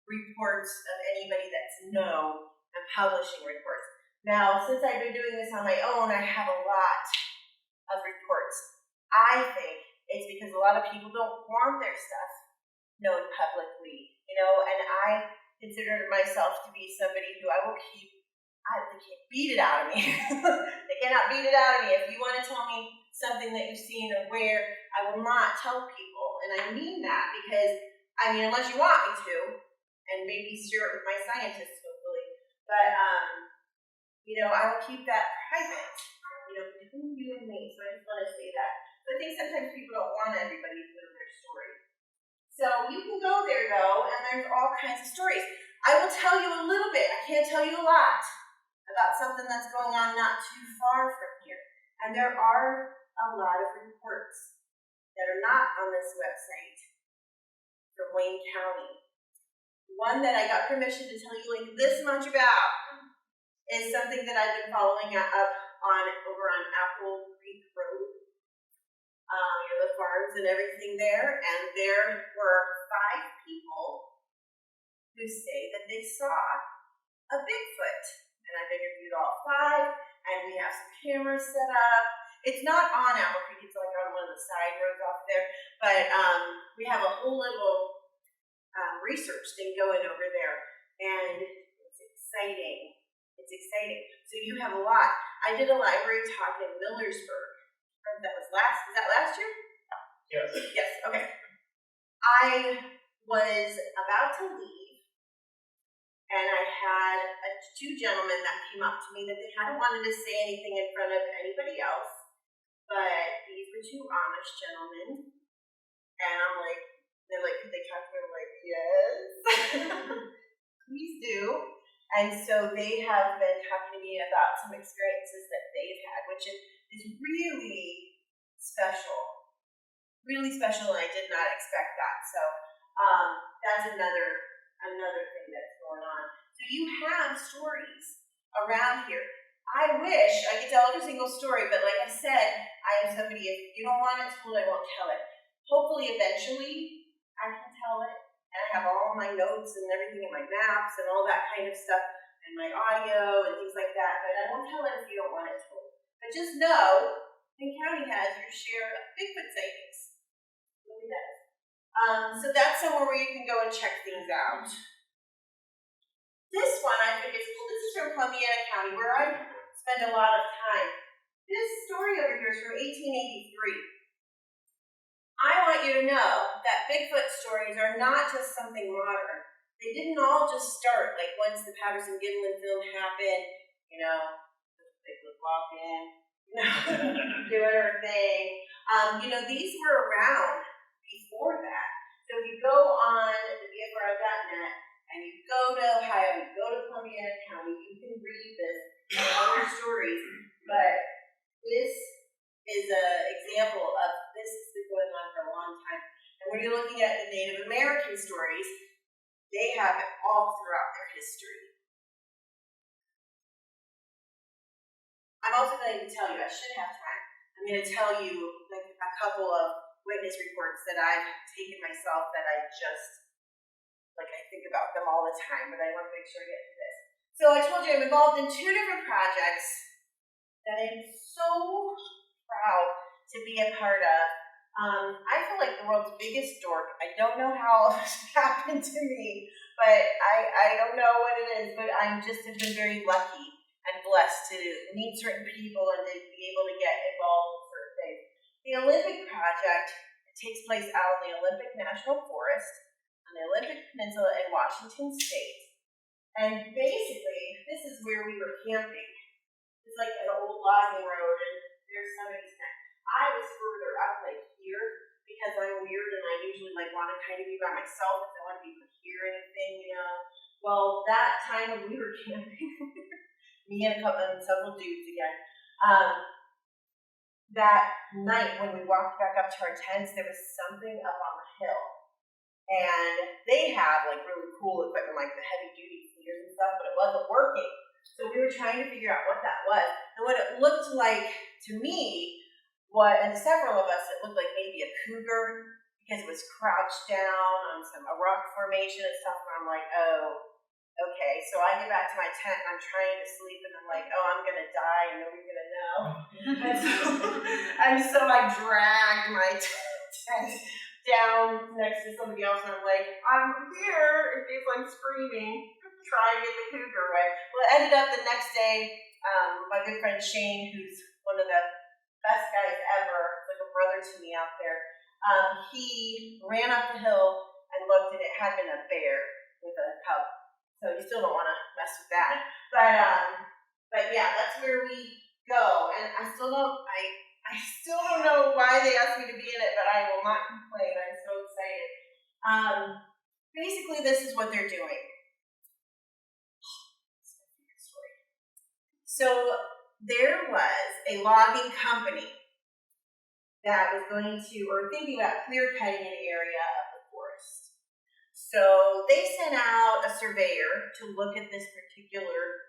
reports of anybody that's known and publishing reports. Now, since I've been doing this on my own, I have a lot of reports. I think it's because a lot of people don't want their stuff known publicly, and I consider myself to be somebody who I will keep. They can't beat it out of me. They cannot beat it out of me. If you want to tell me something that you've seen or where, I will not tell people. And I mean that because, unless you want me to, and maybe share it with my scientists, hopefully. But, I will keep that private, between you and me. So I just want to say that. So I think sometimes people don't want everybody to know their story. So you can go there, though, and there's all kinds of stories. I will tell you a little bit. I can't tell you a lot about something that's going on not too far from here. And there are a lot of reports that are not on this website from Wayne County. One that I got permission to tell you like this much about is something that I've been following up on over on Apple Creek Road. The farms and everything there, and there were 5 people who say that they saw a Bigfoot. And I've interviewed all 5, and we have some cameras set up. It's not on Apple Creek, it's like on one of the side roads off there, but we have a whole little research thing going over there, and it's exciting. It's exciting. So you have a lot. I did a library talk in Millersburg. That was last year? Yes. Yes, okay. I was about to leave, and I had 2 gentlemen that came up to me that they hadn't wanted to say anything in front of anybody else, but these were 2 Amish gentlemen, and they're like, could they talk to me? I'm like, yes, please do. And so they have been talking to me about some experiences that they've had, which is really special. Really special, and I did not expect that. So that's another thing that's going on. So you have stories around here. I wish I could tell every single story, but like I said, I am somebody, if you don't want it told, I won't tell it. Hopefully, eventually, I can tell it. And I have all my notes and everything in my maps and all that kind of stuff, and my audio and things like that, but I won't tell it if you don't want it told. But just know, Wayne County has your share of Bigfoot sightings. It really does. So that's somewhere where you can go and check things out. This one I think is cool. This is from Columbiana County, where I spend a lot of time. This story over here is from 1883. I want you to know that Bigfoot stories are not just something modern. They didn't all just start like once the Patterson-Gimlin film happened, Bigfoot walk in, doing her thing. These were around before that. So if you go on the BFR.net and you go to Ohio, you go to Columbiana County, you can read this and other stories. But this is an example of this has been going on for a long time. And when you're looking at the Native American stories, they have it all throughout their history. I'm also going to tell you, I should have time, I'm going to tell you like a couple of witness reports that I've taken myself that I think about them all the time, but I want to make sure I get to this. So I told you I'm involved in 2 different projects that I'm so proud to be a part of. I feel like like the world's biggest dork. I don't know how all this happened to me, but I don't know what it is, but I'm just have been very lucky and blessed to meet certain people and to be able to get involved in certain things. The Olympic Project takes place out in the Olympic National Forest on the Olympic Peninsula in Washington State. And basically, this is where we were camping. It's like an old logging road, and there's somebody's tent. I was further up, like here, because I'm weird and I usually like want to kind of be by myself because I want to be able to hear anything, you know. Well, that time when we were camping, me and several dudes again, that night when we walked back up to our tents, there was something up on the hill. And they have like really cool equipment, like the heavy duty speakers and stuff, but it wasn't working. So we were trying to figure out what that was. And what it looked like to me, and several of us, it looked like maybe a cougar because it was crouched down on a rock formation and stuff. And I'm like, oh, okay. So I get back to my tent and I'm trying to sleep and I'm like, oh, I'm going to die and nobody's going to know. and so I dragged my tent down next to somebody else and I'm like, I'm here in case I'm screaming, trying to get the cougar away. Well, it ended up the next day, my good friend Shane, who's one of the best guys ever, like a brother to me out there, he ran up the hill and looked and it had been a bear with a cub. So you still don't want to mess with that. But yeah, that's where we go. And I still don't know why they asked me to be in it, but I will not complain. I'm so excited. Basically, this is what they're doing. So there was a logging company that was going to, or thinking about clear cutting an area of the forest. So they sent out a surveyor to look at this particular,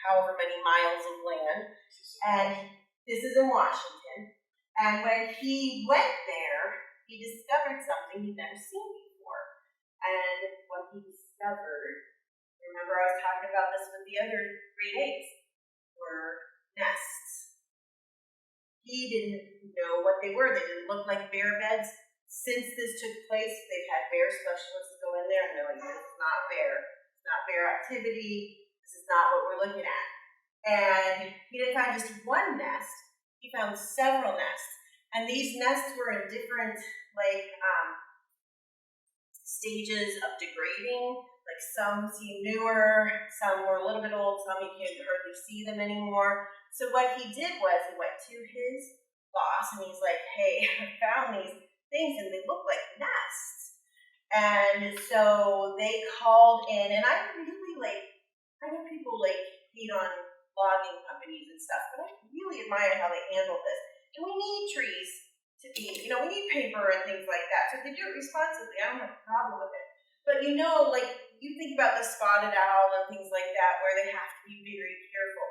however many miles of land, and this is in Washington. And when he went there, he discovered something he'd never seen before. And what he discovered, remember I was talking about this with the other great apes, were nests. He didn't know what they were. They didn't look like bear beds. Since this took place, they've had bear specialists go in there and they're like, this is not bear. It's not bear activity. This is not what we're looking at. And he didn't find just one nest. He found several nests. And these nests were in different, stages of degrading. Like some seem newer, some were a little bit old, some you can't hardly see them anymore. So what he did was he went to his boss and he's like, hey, I found these things and they look like nests. And so they called in, and I really I know people hate on logging companies and stuff, but I really admire how they handle this. And we need trees to be, we need paper and things like that. So if they do it responsibly, I don't have a problem with it. But you think about the spotted owl and things like that where they have to be very careful.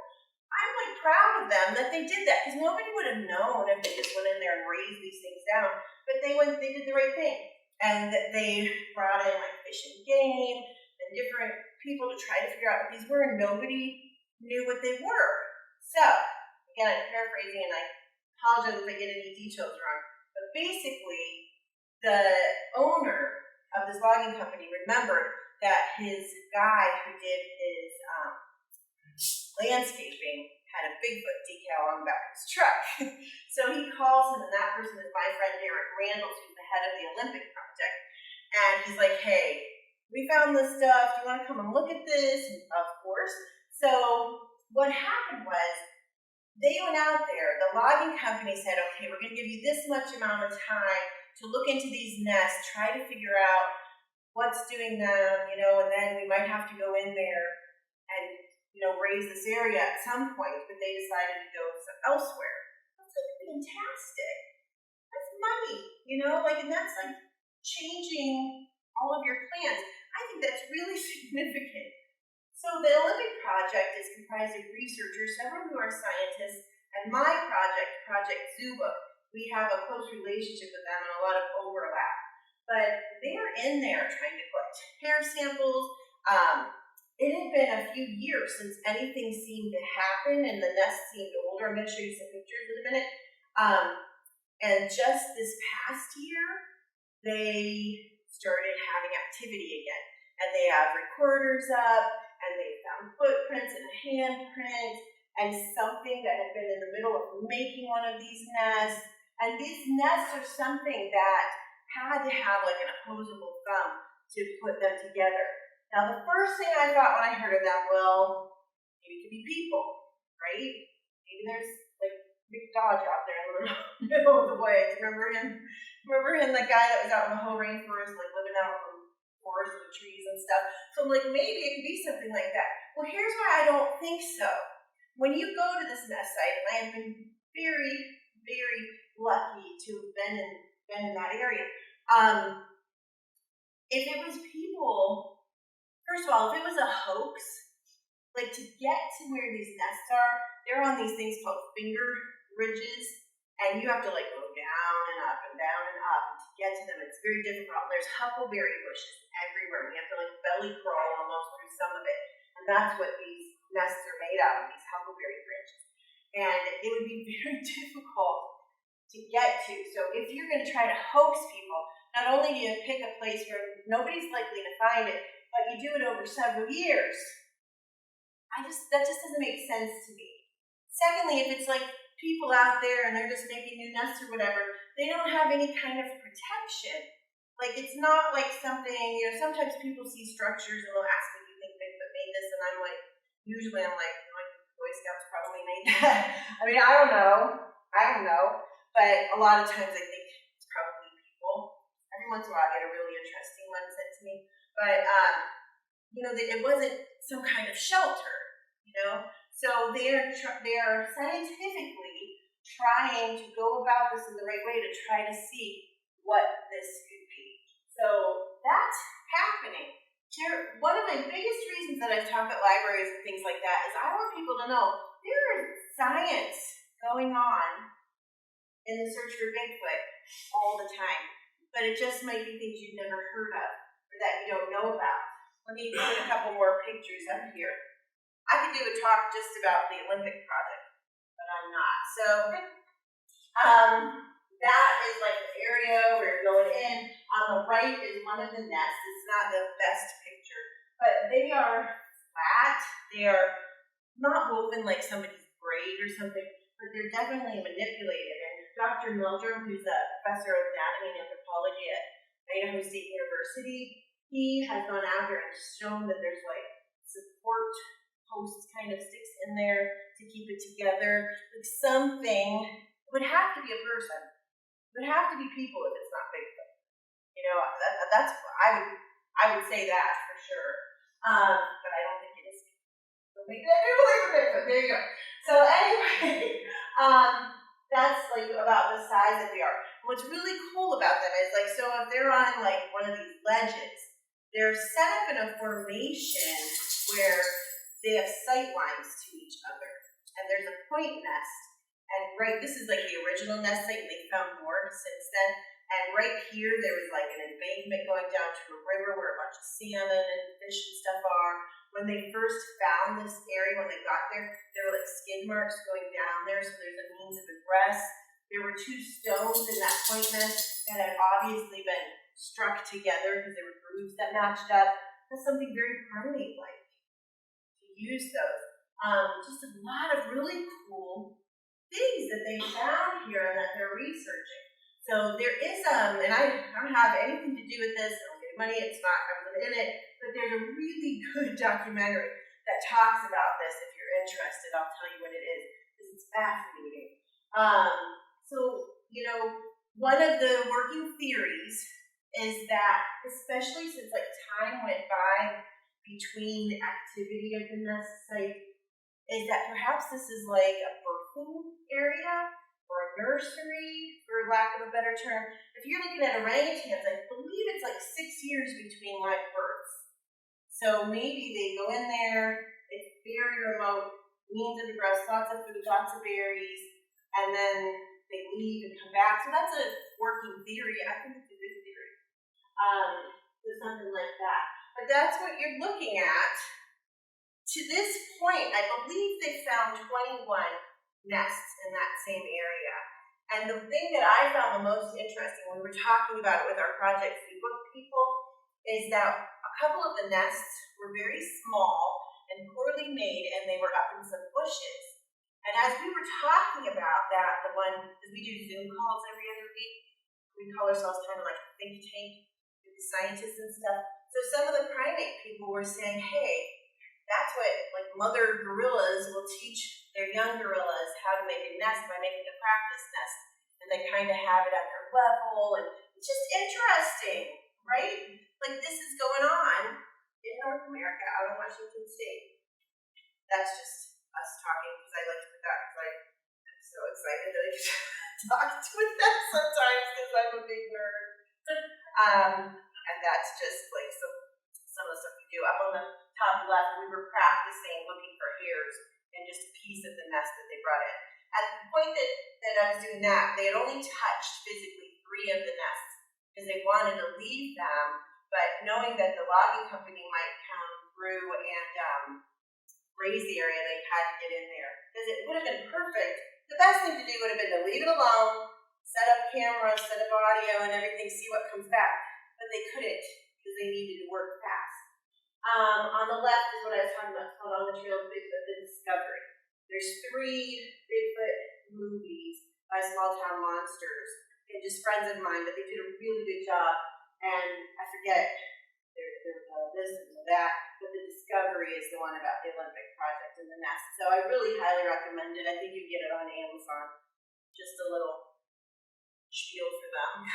I'm proud of them that they did that because nobody would have known if they just went in there and raised these things down. But they did the right thing. And they brought in Fish and Game and different people to try to figure out what these were, and nobody knew what they were. So, again, I'm paraphrasing and I apologize if I get any details wrong. But basically, the owner of this logging company remembered that his guy who did his landscaping had a Bigfoot decal on the back of his truck. So he calls him, and that person is my friend Derek Randall, who's the head of the Olympic Project. And he's like, hey, we found this stuff. Do you want to come and look at this? And of course. So what happened was they went out there. The logging company said, okay, we're going to give you this much amount of time to look into these nests, try to figure out what's doing them, and then we might have to go in there and, raise this area at some point, but they decided to go elsewhere. That's fantastic. That's money, and that's changing all of your plans. I think that's really significant. So the Olympic Project is comprised of researchers, several who are scientists, and my project, Project Zoobook, we have a close relationship with them and a lot of overlap. But they're in there trying to collect hair samples. It had been a few years since anything seemed to happen, and the nest seemed older. I'm going to show you some pictures in a minute. And just this past year, they started having activity again. And they have recorders up, and they found footprints and a handprint, and something that had been in the middle of making one of these nests. And these nests are something that had to have like an opposable thumb to put them together. Now, the first thing I thought when I heard of that, well, maybe it could be people, right? Maybe there's like big dog out there in the middle of the woods. Remember him? The guy that was out in the whole rainforest, like living out in the forest with trees and stuff. So I'm like, maybe it could be something like that. Well, here's why I don't think so. When you go to this nest site, and I have been very, very lucky to have been in that area. If it was people, first of all, if it was a hoax, like to get to where these nests are, they're on these things called finger ridges, and you have to like go down and up and down and up to get to them. It's very difficult. There's huckleberry bushes everywhere. You have to like belly crawl almost through some of it, and that's what these nests are made out of, these huckleberry branches. And it would be very difficult to get to. So if you're going to try to hoax people, not only do you pick a place where nobody's likely to find it, but you do it over several years. That just doesn't make sense to me. Secondly, if it's like people out there and they're just making new nests or whatever, they don't have any kind of protection. Like it's not like something, sometimes people see structures and they'll ask me, do you think Bigfoot made this? And I'm like, usually I'm like, Boy Scouts probably made that. I mean, I don't know. But a lot of times I think it's probably people. Every once in a while I get a really interesting one sent to me. But, it wasn't some kind of shelter, So they are scientifically trying to go about this in the right way to try to see what this could be. So that's happening. One of my biggest reasons that I've talked at libraries and things like that is I want people to know there is science going on in the search for Bigfoot all the time. But it just might be things you've never heard of or that you don't know about. Let me put a couple more pictures up here. I could do a talk just about the Olympic project, but I'm not. So that is like the area where you're going in. On the right is one of the nests. It's not the best picture, but they are flat. They are not woven like somebody's braid or something, but they're definitely manipulated. And Dr. Meldrum, who's a professor of anatomy and anthropology at Idaho State University, he has gone out there and shown that there's like support posts kind of sticks in there to keep it together. Like something, it would have to be a person. It would have to be people if it's not Bigfoot. That's I would say that for sure. But I don't think it is. So maybe I do believe in Bigfoot. There you go. So anyway, that's like about the size that they are. What's really cool about them is like, so if they're on like one of these ledges, they're set up in a formation where they have sight lines to each other. And there's a point nest. And this is like the original nest site, and they found more since then. And right here, there was like an embankment going down to a river where a bunch of salmon and fish and stuff are. When they first found this area, when they got there were like skid marks going down there, so there's a means of egress. There were 2 stones in that point nest that had obviously been struck together because there were grooves that matched up. That's something very primate-like to use those. Just a lot of really cool things that they found here and that they're researching. So there is and I don't have anything to do with this. I don't get money. It's not in it. But there's a really good documentary that talks about this. If you're interested, I'll tell you what it is because it's fascinating. One of the working theories is that, especially since like time went by between activity at the nest site, is that perhaps this is like a birthing area or a nursery, for lack of a better term. If you're looking at orangutans, I believe it's like 6 years between live births. So maybe they go in there, it's very remote, means of egress, lots of food, lots of berries, and then they leave and come back. So that's a working theory. I think it's a good theory. So something like that. But that's what you're looking at. To this point, I believe they found 21 nests in that same area. And the thing that I found the most interesting when we were talking about it with our Project Zoobook people is that a couple of the nests were very small and poorly made, and they were up in some bushes. And as we were talking about that, the one, because we do Zoom calls every other week, we call ourselves kind of like a think tank with the scientists and stuff. So some of the primate people were saying, hey, that's what like mother gorillas will teach their young gorillas how to make a nest by making a practice nest. And they kind of have it at their level, and it's just interesting, right? Like this is going on in North America, out in Washington State. That's just us talking, because I like to put that, because I'm so excited that I get to talk with them sometimes, because I'm a big nerd. And that's just like some of the stuff we do. Up on the top left, we were practicing looking for hairs in just a piece of the nest that they brought in. At the point that I was doing that, they had only touched physically 3 of the nests because they wanted to leave them, but knowing that the logging company might come through and raise the area, they had to get in there. Because it would have been perfect. The best thing to do would have been to leave it alone, set up cameras, set up audio and everything, see what comes back. But they couldn't because they needed to work fast. On the left is what I was talking about. It's called On the Trail of Bigfoot, The Discovery. There's 3 Bigfoot movies by Small Town Monsters, and just friends of mine, but they did a really good job. And I forget, there's this and that, but The Discovery is the one about the Olympic project and the nest. So I really highly recommend it. I think you get it on Amazon. Just a little spiel for them.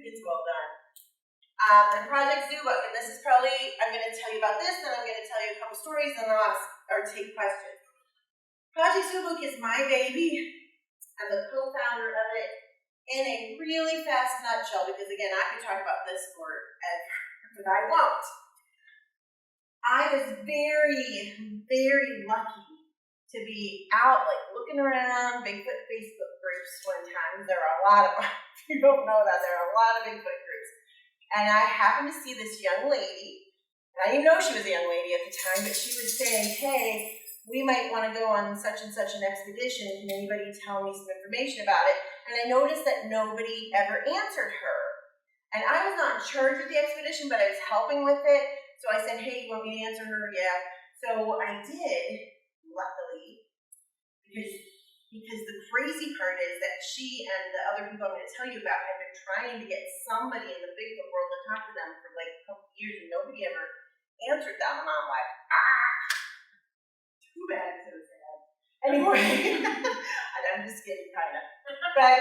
It's well done. And Project Zoobook, and this is probably, I'm going to tell you about this, then I'm going to tell you a couple stories, and then I'll ask or take questions. Project Zoobook is my baby. I'm the co-founder of it in a really fast nutshell, because again, I could talk about this forever, but I won't. I was very, very lucky to be out, like, looking around Bigfoot Facebook groups one time. There are a lot of them. If you don't know that, there are a lot of Bigfoot groups. And I happened to see this young lady, and I didn't know she was a young lady at the time, but she was saying, hey, we might want to go on such and such an expedition. Can anybody tell me some information about it? And I noticed that nobody ever answered her. And I was not in charge of the expedition, but I was helping with it. So I said, hey, you want me to answer her? Yeah. So I did, luckily, because the crazy part is that she and the other people I'm going to tell you about had been trying to get somebody in the Bigfoot world to talk to them for like a couple of years, and nobody ever answered them. And I'm like, too bad, so sad. Anyway, and I'm just kidding, kind of. But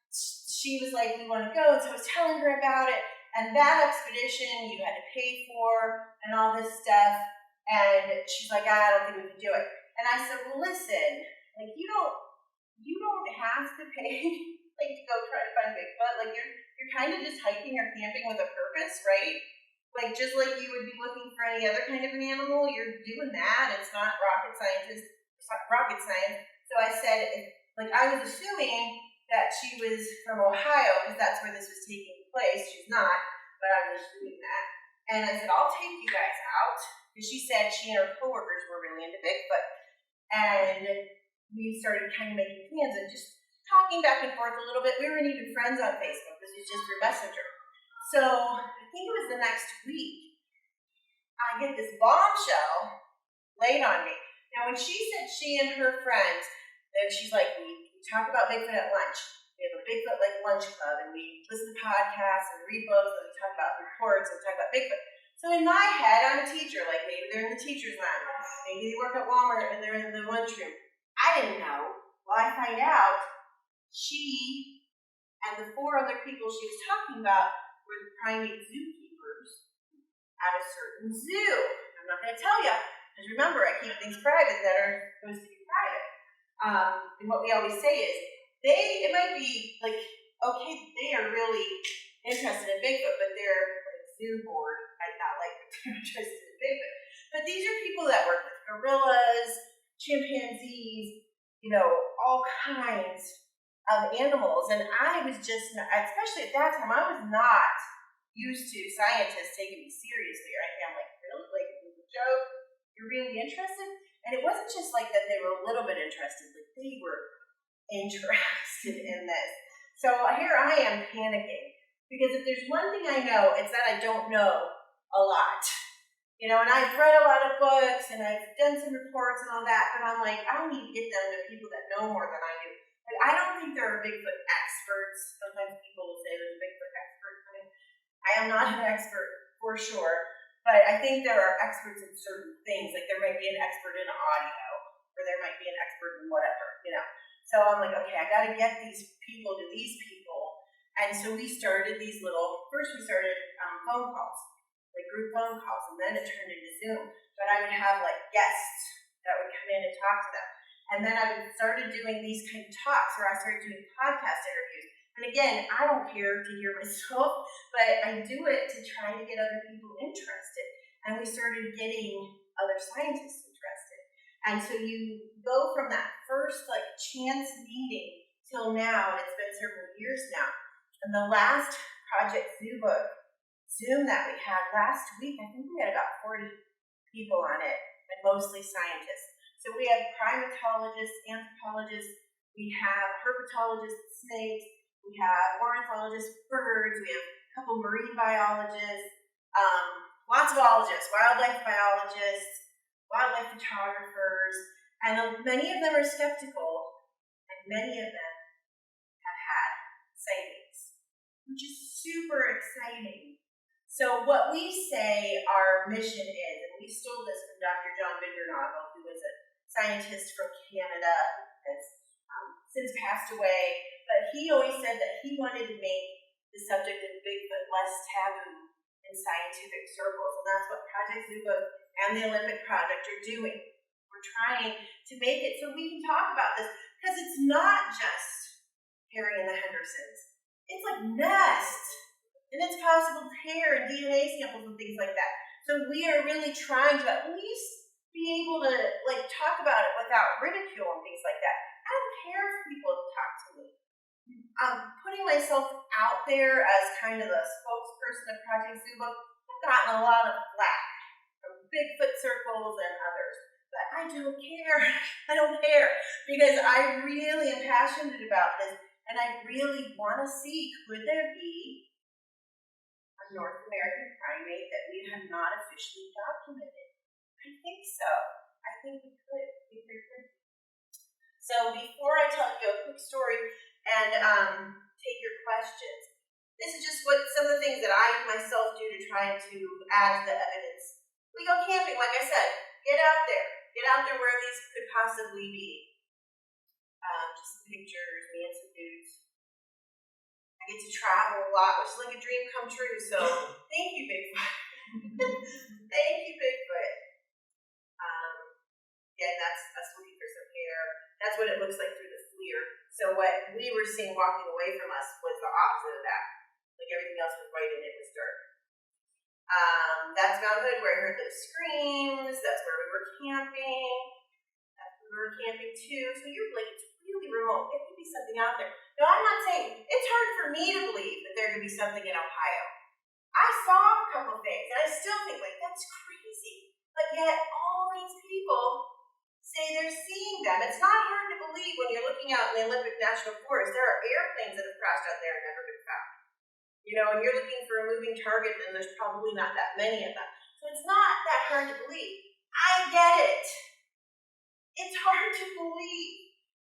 she was like, we want to go, and so I was telling her about it. And that expedition you had to pay for and all this stuff. And she's like, I don't think we can do it. And I said, well, listen, like you don't have to pay like to go try to find Bigfoot. Like you're kind of just hiking or camping with a purpose, right? Like just like you would be looking for any other kind of an animal, you're doing that. It's not rocket science. So I said, I was assuming that she was from Ohio because that's where this was taking place. She's not, but I was assuming that. And I said, I'll take you guys out, because she said she and her coworkers were really into Bigfoot. And we started kind of making plans and just talking back and forth a little bit. We weren't even friends on Facebook. This was just through Messenger. So I think it was the next week, I get this bombshell laid on me. Now, when she said she and her friends, then she's like, we talk about Bigfoot at lunch. We have a Bigfoot like lunch club, and we listen to podcasts and read books, and we talk about reports and talk about Bigfoot. So in my head, I'm a teacher. Like maybe they're in the teacher's lounge. Maybe they work at Walmart and they're in the lunchroom. I didn't know. Well, I find out she and the 4 other people she was talking about were the primate zookeepers at a certain zoo. I'm not going to tell you, because remember, I keep things private that are supposed to be private. And what we always say is, it might be like, okay, they are really interested in Bigfoot, but they're like zoo board. I'm not like they're interested in Bigfoot. But these are people that work with gorillas, chimpanzees, all kinds of animals. And I was just, especially at that time, I was not used to scientists taking me seriously. Right? I'm like, really? Like, it was a joke? You're really interested? And it wasn't just like that they were a little bit interested, like they were interested in this. So here I am panicking, because if there's one thing I know, it's that I don't know a lot. You know, and I've read a lot of books and I've done some reports and all that, but I'm like, I need to get them to people that know more than I do. Like, I don't think there are Bigfoot experts. Sometimes people will say there's a Bigfoot expert. I mean, I am not an expert for sure, but I think there are experts in certain things. Like there might be an expert in audio, or there might be an expert in whatever, you know. So I'm like, okay, I got to get these people to these people. And so we started these first we started phone calls, like group phone calls, and then it turned into Zoom. But I would have like guests that would come in and talk to them. And then I started doing these kind of talks, where I started doing podcast interviews. And again, I don't care to hear myself, but I do it to try to get other people interested. And we started getting other scientists interested. And so you go from that first like chance meeting till now, and it's been several years now. And the last Project Zoobook Zoom that we had last week, I think we had about 40 people on it, and mostly scientists. So we have primatologists, anthropologists, we have herpetologists, snakes, we have ornithologists, birds, we have a couple marine biologists, lots of ologists, wildlife biologists, wildlife photographers, and many of them are skeptical, and many of them have had sightings, which is super exciting. So what we say our mission is, and we stole this from Dr. John Biggernagle, who was a scientist from Canada, has since passed away, but he always said that he wanted to make the subject of Bigfoot less taboo in scientific circles, and that's what Project Zoobook and the Olympic Project are doing. We're trying to make it so we can talk about this, because it's not just Harry and the Hendersons. It's like nests, and it's possible hair and DNA samples and things like that. So we are really trying to at least be able to like talk about it without ridicule and things like that. I don't care if people talk to me. Putting myself out there as kind of the spokesperson of Project Zoobook, I've gotten a lot of flack from Bigfoot circles and others. But I don't care. I don't care, because I really am passionate about this, and I really want to see, could there be a North American primate that we have not officially documented? I think so. I think we could. So before I tell you a quick story and take your questions, this is just what some of the things that I myself do to try to add to the evidence. We go camping, like I said, get out there where these could possibly be. Just some pictures, me and some dudes. I get to travel a lot, which is like a dream come true, so thank you, Bigfoot. Thank you, Bigfoot. Again, that's us looking for some hair. That's what it looks like through the FLIR. So what we were seeing walking away from us was the opposite of that. Like everything else was white and it was dark. That's Mount Hood, where I heard those screams. That's where we were camping. That's where we were camping too. So you're like, it's really remote. There could be something out there. No, I'm not saying, it's hard for me to believe that there could be something in Ohio. I saw a couple things, and I still think, like, that's crazy. But yet, all these people say they're seeing them. It's not hard to believe when you're looking out in the Olympic National Forest. There are airplanes that have crashed out there and never been found. You know, and you're looking for a moving target, and there's probably not that many of them. So it's not that hard to believe. I get it. It's hard to believe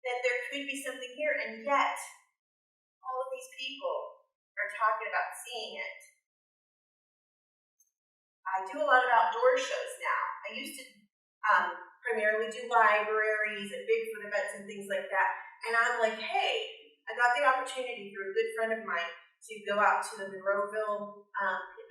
that there could be something here, and yet all of these people are talking about seeing it. I do a lot of outdoor shows now. I used to primarily do libraries and Bigfoot events and things like that. And I'm like, hey, I got the opportunity through a good friend of mine to go out to the Monroeville,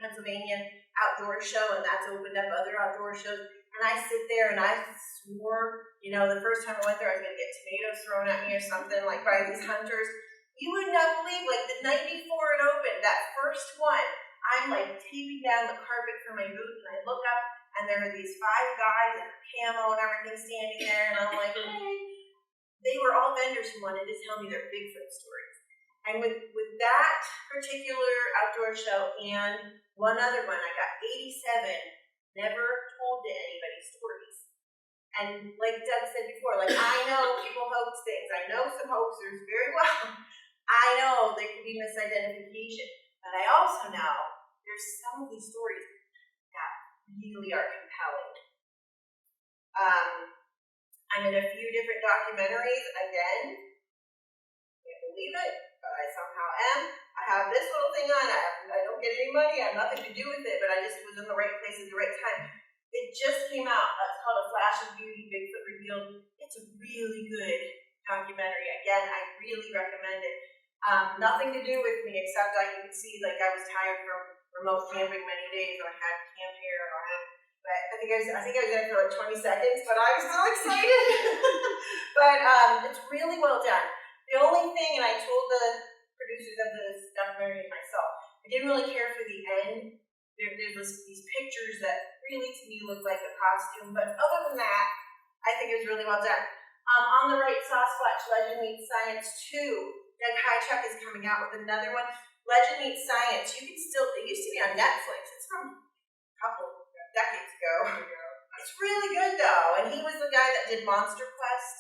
Pennsylvania outdoor show, and that's opened up other outdoor shows. And I sit there and I swore, you know, the first time I went there, I was going to get tomatoes thrown at me or something, like by these hunters. You would not believe, like the night before it opened, that first one, I'm like taping down the carpet for my booth, and I look up, and there are these 5 guys in camo and everything standing there, and I'm like, hey. They were all vendors who wanted to tell me their Bigfoot stories. And with that particular outdoor show and one other one, I got 87 never told to anybody stories. And like Doug said before, like I know people hoax things. I know some hoaxers very well. I know there can be misidentification, but I also know there's some of these stories that really are compelling. I'm in a few different documentaries again. Can't believe it, but I somehow am. I have this little thing on. I don't get any money. I have nothing to do with it, but I just was in the right place at the right time. It just came out. It's called A Flash of Beauty, Bigfoot Revealed. It's a really good documentary. Again, I really recommend it. Nothing to do with me, except you can see, like, I was tired from remote camping many days, or I had camp hair, but I think I was there for like 20 seconds, but I was so excited. But it's really well done. The only thing, and I told the producers of this documentary myself, I didn't really care for the end. There's these pictures that really, to me, look like a costume, but other than that, I think it was really well done. On the right, Sasquatch Legend Meets Science 2. Doug Hychuk is coming out with another one. Legend Meets Science. You can still, it used to be on Netflix. It's from a couple decades ago. It's really good though, and he was the guy that did Monster Quest.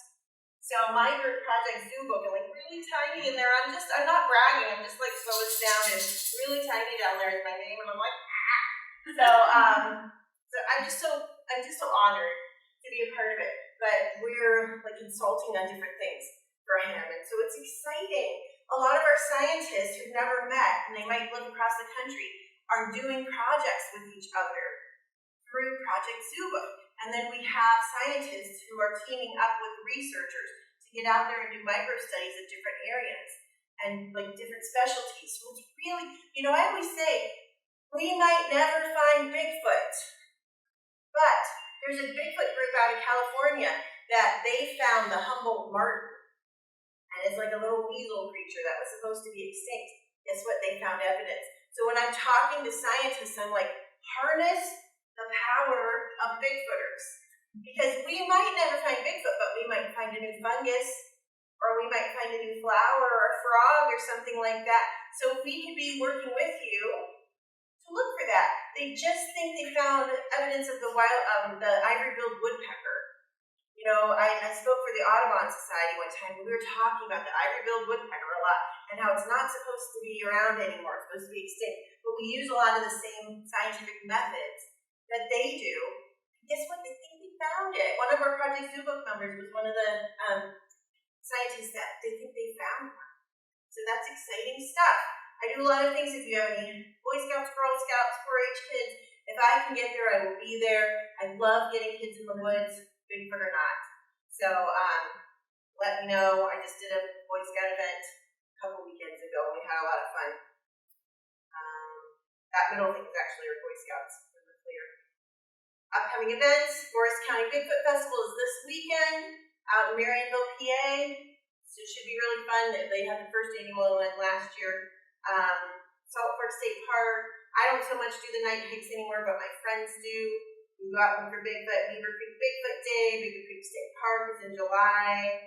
So mine are Project Zoobook, and like really tiny in there. I'm not bragging. I'm just like so astounded. Really tiny down there is my name, and I'm like, ah. So I'm just so honored to be a part of it. But we're like consulting on different things for him, and so it's exciting. A lot of our scientists who've never met, and they might live across the country, are doing projects with each other through Project Zoobook. And then we have scientists who are teaming up with researchers to get out there and do micro studies of different areas and like different specialties. So it's really, I always say, we might never find Bigfoot, but there's a Bigfoot group out of California that they found the Humboldt marten. And it's like a little weasel creature that was supposed to be extinct. Guess what? They found evidence. So when I'm talking to scientists, I'm like, harness the power of Bigfooters. Because we might never find Bigfoot, but we might find a new fungus, or we might find a new flower or a frog or something like that. So we could be working with you to look for that. They just think they found evidence of the ivory-billed woodpecker. I spoke for the Audubon Society one time, and we were talking about the ivory-billed woodpecker a lot, and how it's not supposed to be around anymore, it's supposed to be extinct. But we use a lot of the same scientific methods that they do. Guess what? They think they found it. One of our Project Zoobook members was one of the scientists that they think they found one. So that's exciting stuff. I do a lot of things. If you have any Boy Scouts, Girl Scouts, 4-H kids, if I can get there, I will be there. I love getting kids in the woods, Bigfoot or not. So let me know. I just did a Boy Scout event a couple weekends ago, and we had a lot of fun. That middle thing is actually our Boy Scouts. Upcoming events, Forest County Bigfoot Festival is this weekend out in Marionville, PA. So it should be really fun. They had the first annual event last year. Salt Fork State Park. I don't so much do the night hikes anymore, but my friends do. We go out for Bigfoot, Beaver Creek Bigfoot Day. Beaver Creek State Park is in July.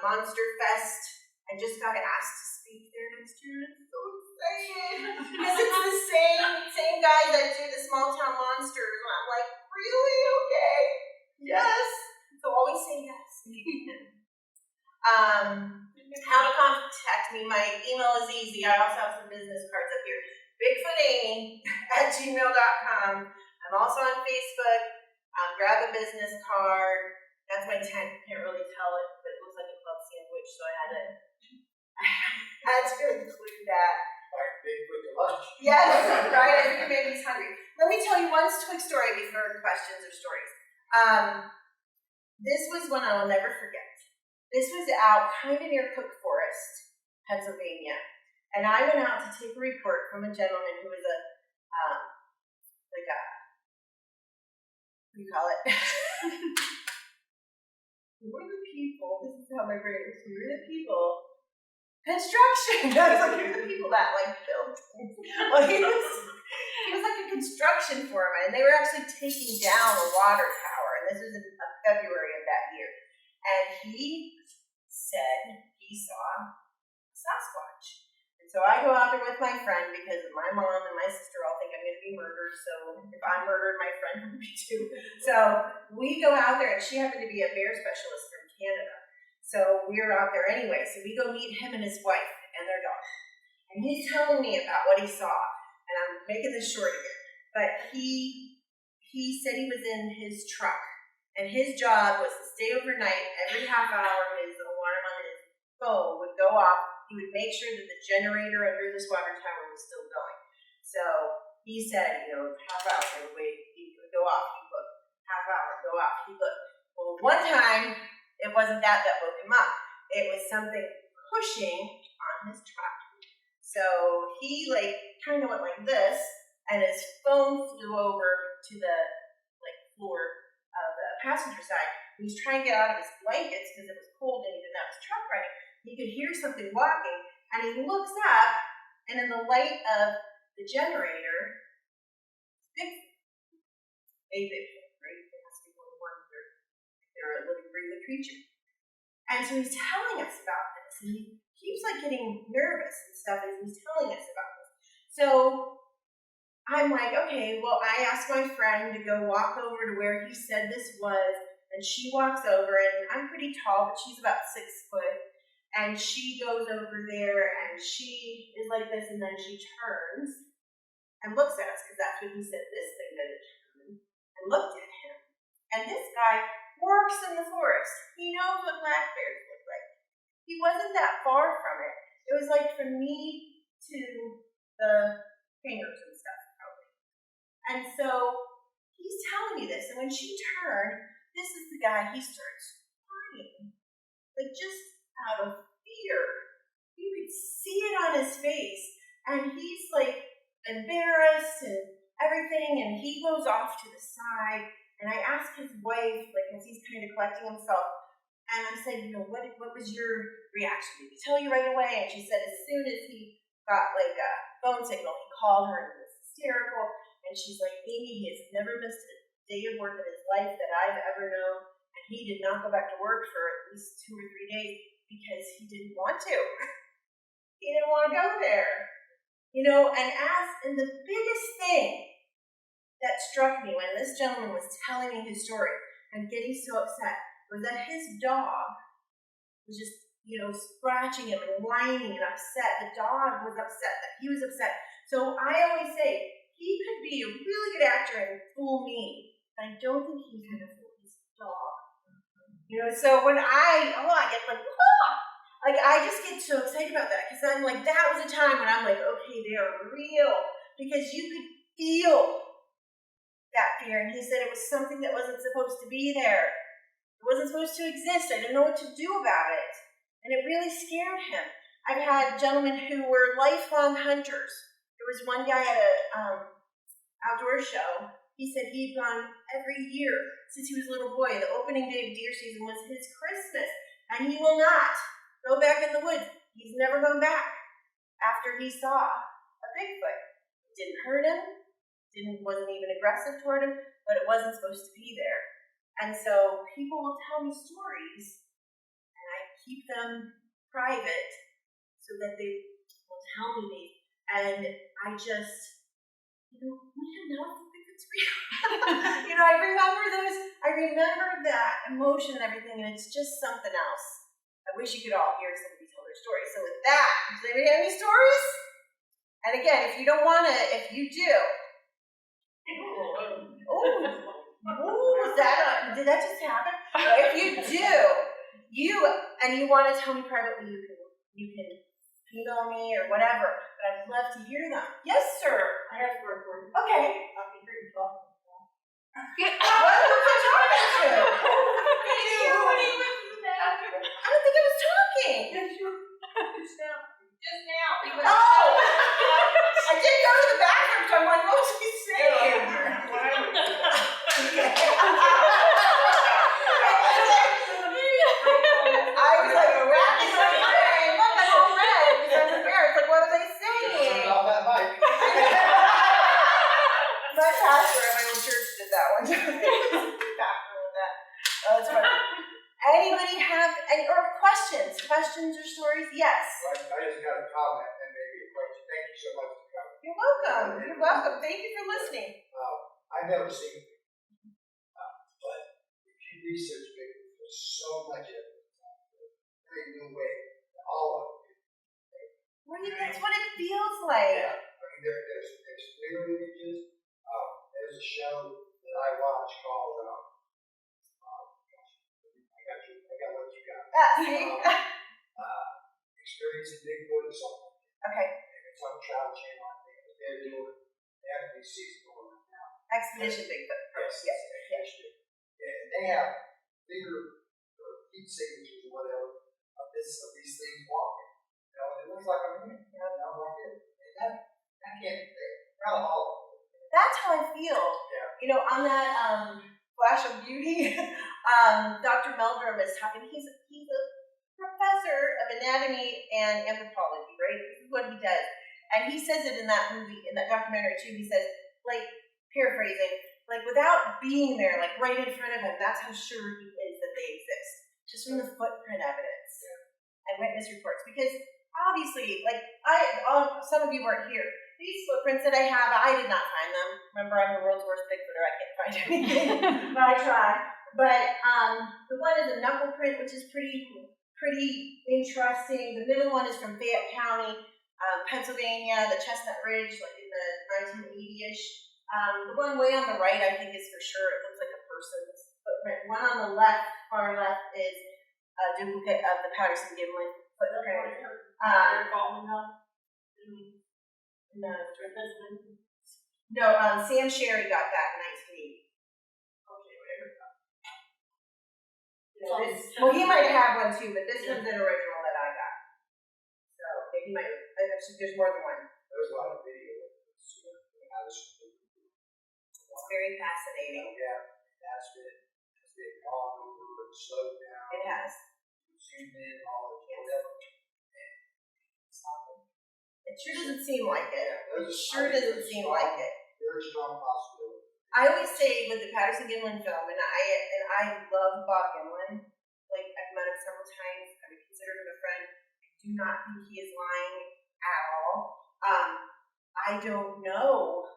Monster Fest. I just got asked to speak there next year. I'm so excited. Because it's the same guys that do the small town monsters. And I'm like, really? Okay. Yes. So always say yes. How to contact me. My email is easy. I also have some business cards up here. BigfootAmy@gmail.com. I'm also on Facebook. Grab a business card. That's my tent. Can't really tell it, but it looks like a club sandwich, so I had to include that. Like Bigfoot to lunch. Yes, right. I think maybe he's hungry. Let me tell you one quick story before questions or stories. This was one I will never forget. This was out kind of near Cook Forest, Pennsylvania, and I went out to take a report from a gentleman who was what do you call it? Who are the people? This is how my brain works. Who are the people? Construction. I was like, who are the people that built? Well, he was like a construction foreman, and they were actually taking down a water tower, and this was in February of that year. And he said he saw a Sasquatch. And So I go out there with my friend because my mom and my sister all think I'm going to be murdered. So if I'm murdered, my friend will be too. So we go out there, and she happened to be a bear specialist from Canada. So we were out there anyway. So we go meet him and his wife and their dog. And he's telling me about what he saw. And I'm making this short again. But he said he was in his truck. And his job was to stay overnight. Every half hour, his alarm on his phone would go off. He would make sure that the generator under this water tower was still going. So he said, half hour, every way he would go off, he'd look. Half hour, go off, he'd look. Well, one time, it wasn't that woke him up. It was something pushing on his truck. So he kind of went like this, and his phone flew over to the floor of the passenger side. He was trying to get out of his blankets because it was cold and he didn't have his truck running. He could hear something walking, and he looks up, and in the light of the generator, a Bigfoot, right? It has to be one they're a living, breathing creature. And so he's telling us about this, and he keeps getting nervous and stuff as he's telling us about this. So I'm like, okay, well, I asked my friend to go walk over to where he said this was, and she walks over, and I'm pretty tall, but she's about 6 foot. And she goes over there, and she is like this, and then she turns and looks at us, because that's what he said, this thing that it turned, and looked at him. And this guy works in the forest. He knows what black bears look like. He wasn't that far from it. It was from me to the fingers and stuff, probably. And so he's telling me this, and when she turned, this is the guy, he starts crying. Just out of fear. You could see it on his face. And he's embarrassed and everything, and he goes off to the side. And I asked his wife, as he's kind of collecting himself, and I said, what was your reaction? Did he tell you right away? And she said as soon as he got a phone signal, he called her and he was hysterical. And she's like, Amy, he has never missed a day of work in his life that I've ever known. And he did not go back to work for at least 2 or 3 days because he didn't want to. He didn't want to go there. And the biggest thing that struck me when this gentleman was telling me his story and getting so upset was that his dog was just, scratching him and whining and upset. The dog was upset that he was upset. So I always say, he could be a really good actor and fool me, but I don't think he's going to fool his dog. So when I get I just get so excited about that, because I'm that was a time when I'm okay, they are real, because you could feel that fear. And he said it was something that wasn't supposed to be there. It wasn't supposed to exist. I didn't know what to do about it. And it really scared him. I've had gentlemen who were lifelong hunters. There was one guy at a outdoor show. He said he'd gone every year since he was a little boy. The opening day of deer season was his Christmas. And he will not go back in the woods. He's never gone back after he saw a Bigfoot. It didn't hurt him. Wasn't even aggressive toward him, but it wasn't supposed to be there. And so people will tell me stories, and I keep them private so that they will tell me these. And I just, we don't know if Bigfoot's real. I remember that emotion and everything, and it's just something else. I wish you could all hear somebody tell their story. So with that, does anybody have any stories? And again, if you don't want to, if you do, was that did that just happen? If you do, you want to tell me privately, you can email me or whatever, but I'd love to hear them. Yes, sir. I have word for you. Okay. I'll be here to talk. What was I talking to? I don't think I was talking. Just now. Oh! I did go to the bathroom, so I'm what was he saying? I was racking my brain. Look, I'm all red because I'm embarrassed. What are they saying? All that welcome. You're welcome. Thank you for listening. I've never seen it, but if you research Bigfoot, there's so much evidence out there. Very new way. All of it. Right, that's what it feels like. Yeah. I mean, there's clear images. There's a show that I watch called I got what you got. See? Experiencing Bigfoot or something. Okay. And it's on Travel Channel, I think. They're doing every season going on now. Expedition Bigfoot. Yes. Yeah, and they have bigger heat signatures or whatever of these things walking. You know, it looks like a man. You know, like it. And that can't be not all of it. That's how I feel. Yeah. You know, on that Flash of Beauty, Dr. Meldrum is talking. He's a professor of anatomy and anthropology, right? This is what he does. And he says it in that movie, in that documentary too. He says, like, paraphrasing, like without being there, like right in front of him, that's how sure he is that they exist. Just from the footprint evidence and witness reports. Because obviously, like some of you weren't here. These footprints that I have, I did not find them. Remember, I'm the world's worst Bigfooter. I can't find anything, but I tried. But the one is a knuckle print, which is pretty interesting. The middle one is from Fayette County, Pennsylvania, the Chestnut Ridge, like in the 1980-ish. The one way on the right, I think, is for sure. It looks like a person's footprint. One on the left, far left, is a duplicate of the Patterson-Gimlin footprint. No, Sam Sherry got that in 1980. He might have had one too, but this one's an original that I got. So he might. Actually, there's more than one. There's a lot of video. It's very fascinating. Yeah, that's been gone over and slowed down. It has. Zoomed in, all the whatever. It's not. It sure doesn't seem like it. Yeah, it sure doesn't seem like it. Very strong possibility. I always say with the Patterson-Gimlin film, and I love Bob Gimlin. Like, I've met him several times. I would consider him a friend. I do not think he is lying at all. I don't know,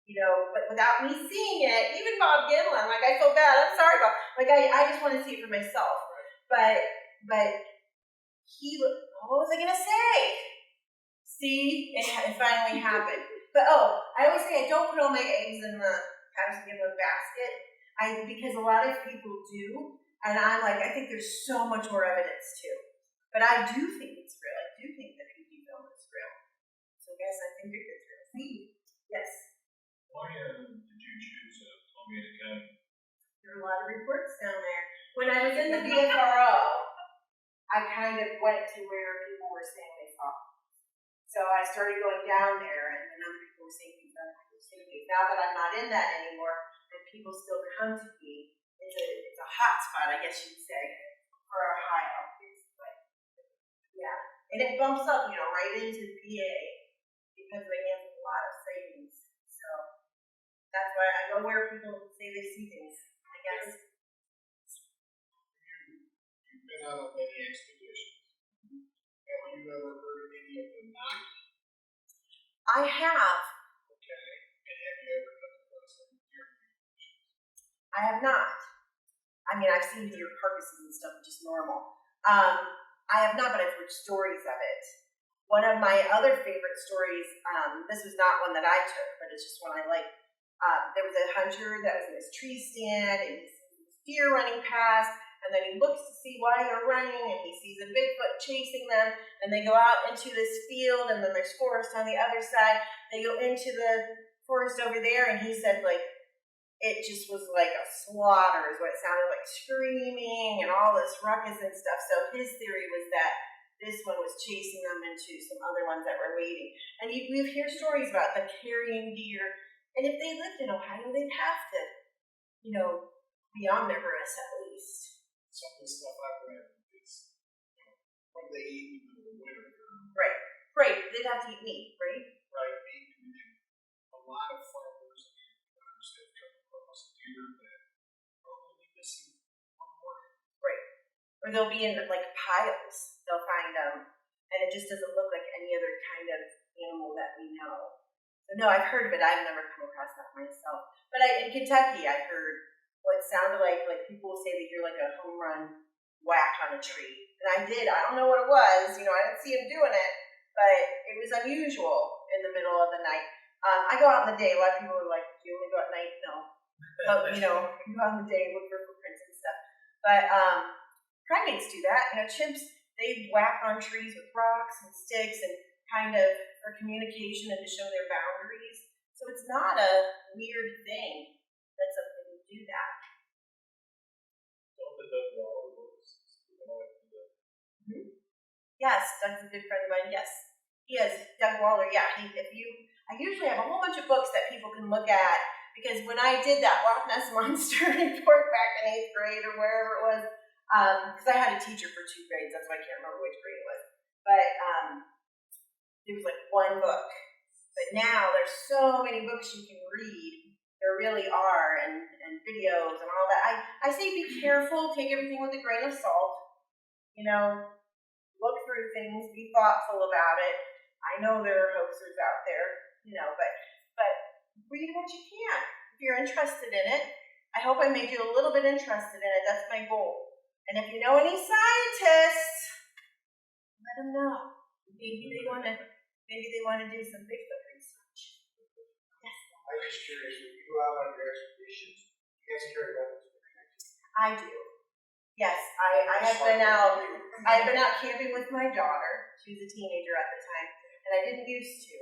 you know, but without me seeing it, even Bob Gimlin, like, I feel bad. I'm sorry, Bob. Like, I just want to see it for myself. But what was I gonna say? See, it finally happened. But I always say I don't put all my eggs in the Patterson-Gimlin basket. Because a lot of people do, and I'm like, I think there's so much more evidence too. But I do think it's real. I do think the PG film is real. So yes, I think it's real. See? Yes. Why did you choose Columbiana County? There are a lot of reports down there. When I was in the BFRO, I kind of went to where people were saying they saw. So I started going down there, and the number of people were saying things. Now that I'm not in that anymore, and people still come to me, it's a hot spot, I guess you'd say, for Ohio. Yeah, and it bumps up, you know, right into PA because they have a lot of sightings. So that's why I go where people say they see things, I guess. You've been out on many expeditions. Have you ever heard of any of them not? I have. Okay. And have you ever come across any deer expeditions? I have not. I mean, I've seen deer carcasses and stuff, which is normal. I have not, but I've heard stories of it. One of my other favorite stories, this was not one that I took, but it's just one I like. There was a hunter that was in his tree stand, and he sees deer running past, and then he looks to see why they're running, and he sees a Bigfoot chasing them, and they go out into this field, and then there's forest on the other side. They go into the forest over there, and he said, like, it just was like a slaughter is what it sounded like, screaming and all this ruckus and stuff. So his theory was that this one was chasing them into some other ones that were waiting. And we hear stories about them carrying deer. And if they lived in Ohio, they'd have to, you know, be on their breasts at least. Some of the stuff I've read is, what they eat in the winter. Right. They'd have to eat meat, right? Right, meat. And a lot of farmers and hunters have come across deer that are only missing one morning. Right. Or they'll be in, like, piles. They'll find them. And it just doesn't look like any other kind of animal that we know. So no, I've heard of it. I've never come across that myself. But in Kentucky, I heard what sounded like people will say they hear like a home run whack on a tree. And I did. I don't know what it was. You know, I didn't see him doing it, but it was unusual in the middle of the night. I go out in the day. A lot of people are like, "Do you only go at night?" No, but you know, you go out in the day, look for footprints and stuff. But primates do that. You know, chimps, they whack on trees with rocks and sticks and kind of for communication and to show their boundaries. So it's not a weird thing that something would do that. Yes, Doug's a good friend of mine. Yes, he is. Doug Waller. Yeah, I usually have a whole bunch of books that people can look at because when I did that Loch Ness Monster report back in 8th grade or wherever it was, because I had a teacher for 2 grades, that's why I can't remember which grade it was. But there was like one book. But now there's so many books you can read. There really are, and videos and all that. I say be careful, take everything with a grain of salt. You know, look through things, be thoughtful about it. I know there are hoaxers out there, you know, but read what you can. If you're interested in it, I hope I made you a little bit interested in it. That's my goal. And if you know any scientists, let them know. Maybe they want to do some Bigfoot research. Yes. I'm just curious, when you go out on your expeditions, you guys carry weapons? I do. Yes, I have been out. I've been out camping with my daughter. She was a teenager at the time, and I didn't used to.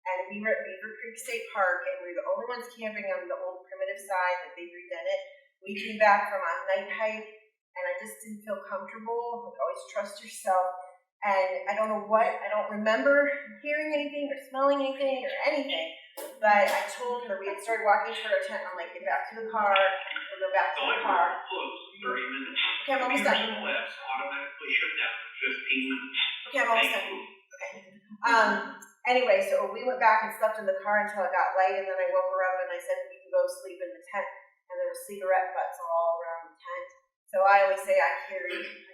And we were at Beaver Creek State Park, and we were the only ones camping on the old primitive side that they've redone it. We came back from a night hike, and I just didn't feel comfortable. Like, always trust yourself. And I don't know what, I don't remember hearing anything or smelling anything or anything. But I told her, we had started walking toward our tent, and I'm like, get back to the car. We'll go back to the car. Close 30 minutes. Okay, I'm almost done. Labs automatically shut down in 15 minutes. Okay, I'm almost done. Okay. Anyway, so we went back and slept in the car until it got light, and then I woke her up and I said we can go sleep in the tent. And there were cigarette butts all around the tent. So I always say I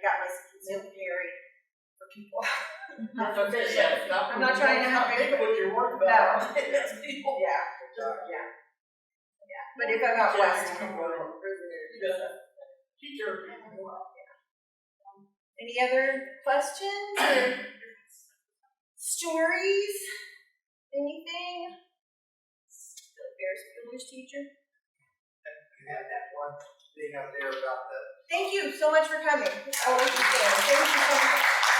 got my concealed carry for people. Not for fish, yeah. I'm not trying to help Big anybody. what you're worried about. No. Yeah. But if I'm out west, I'm going to Keep your Any other questions or stories? Anything? The Ferris Bueller's teacher? You had that one thing up there about the Thank you so much for coming. I will let you there. Thank you so much.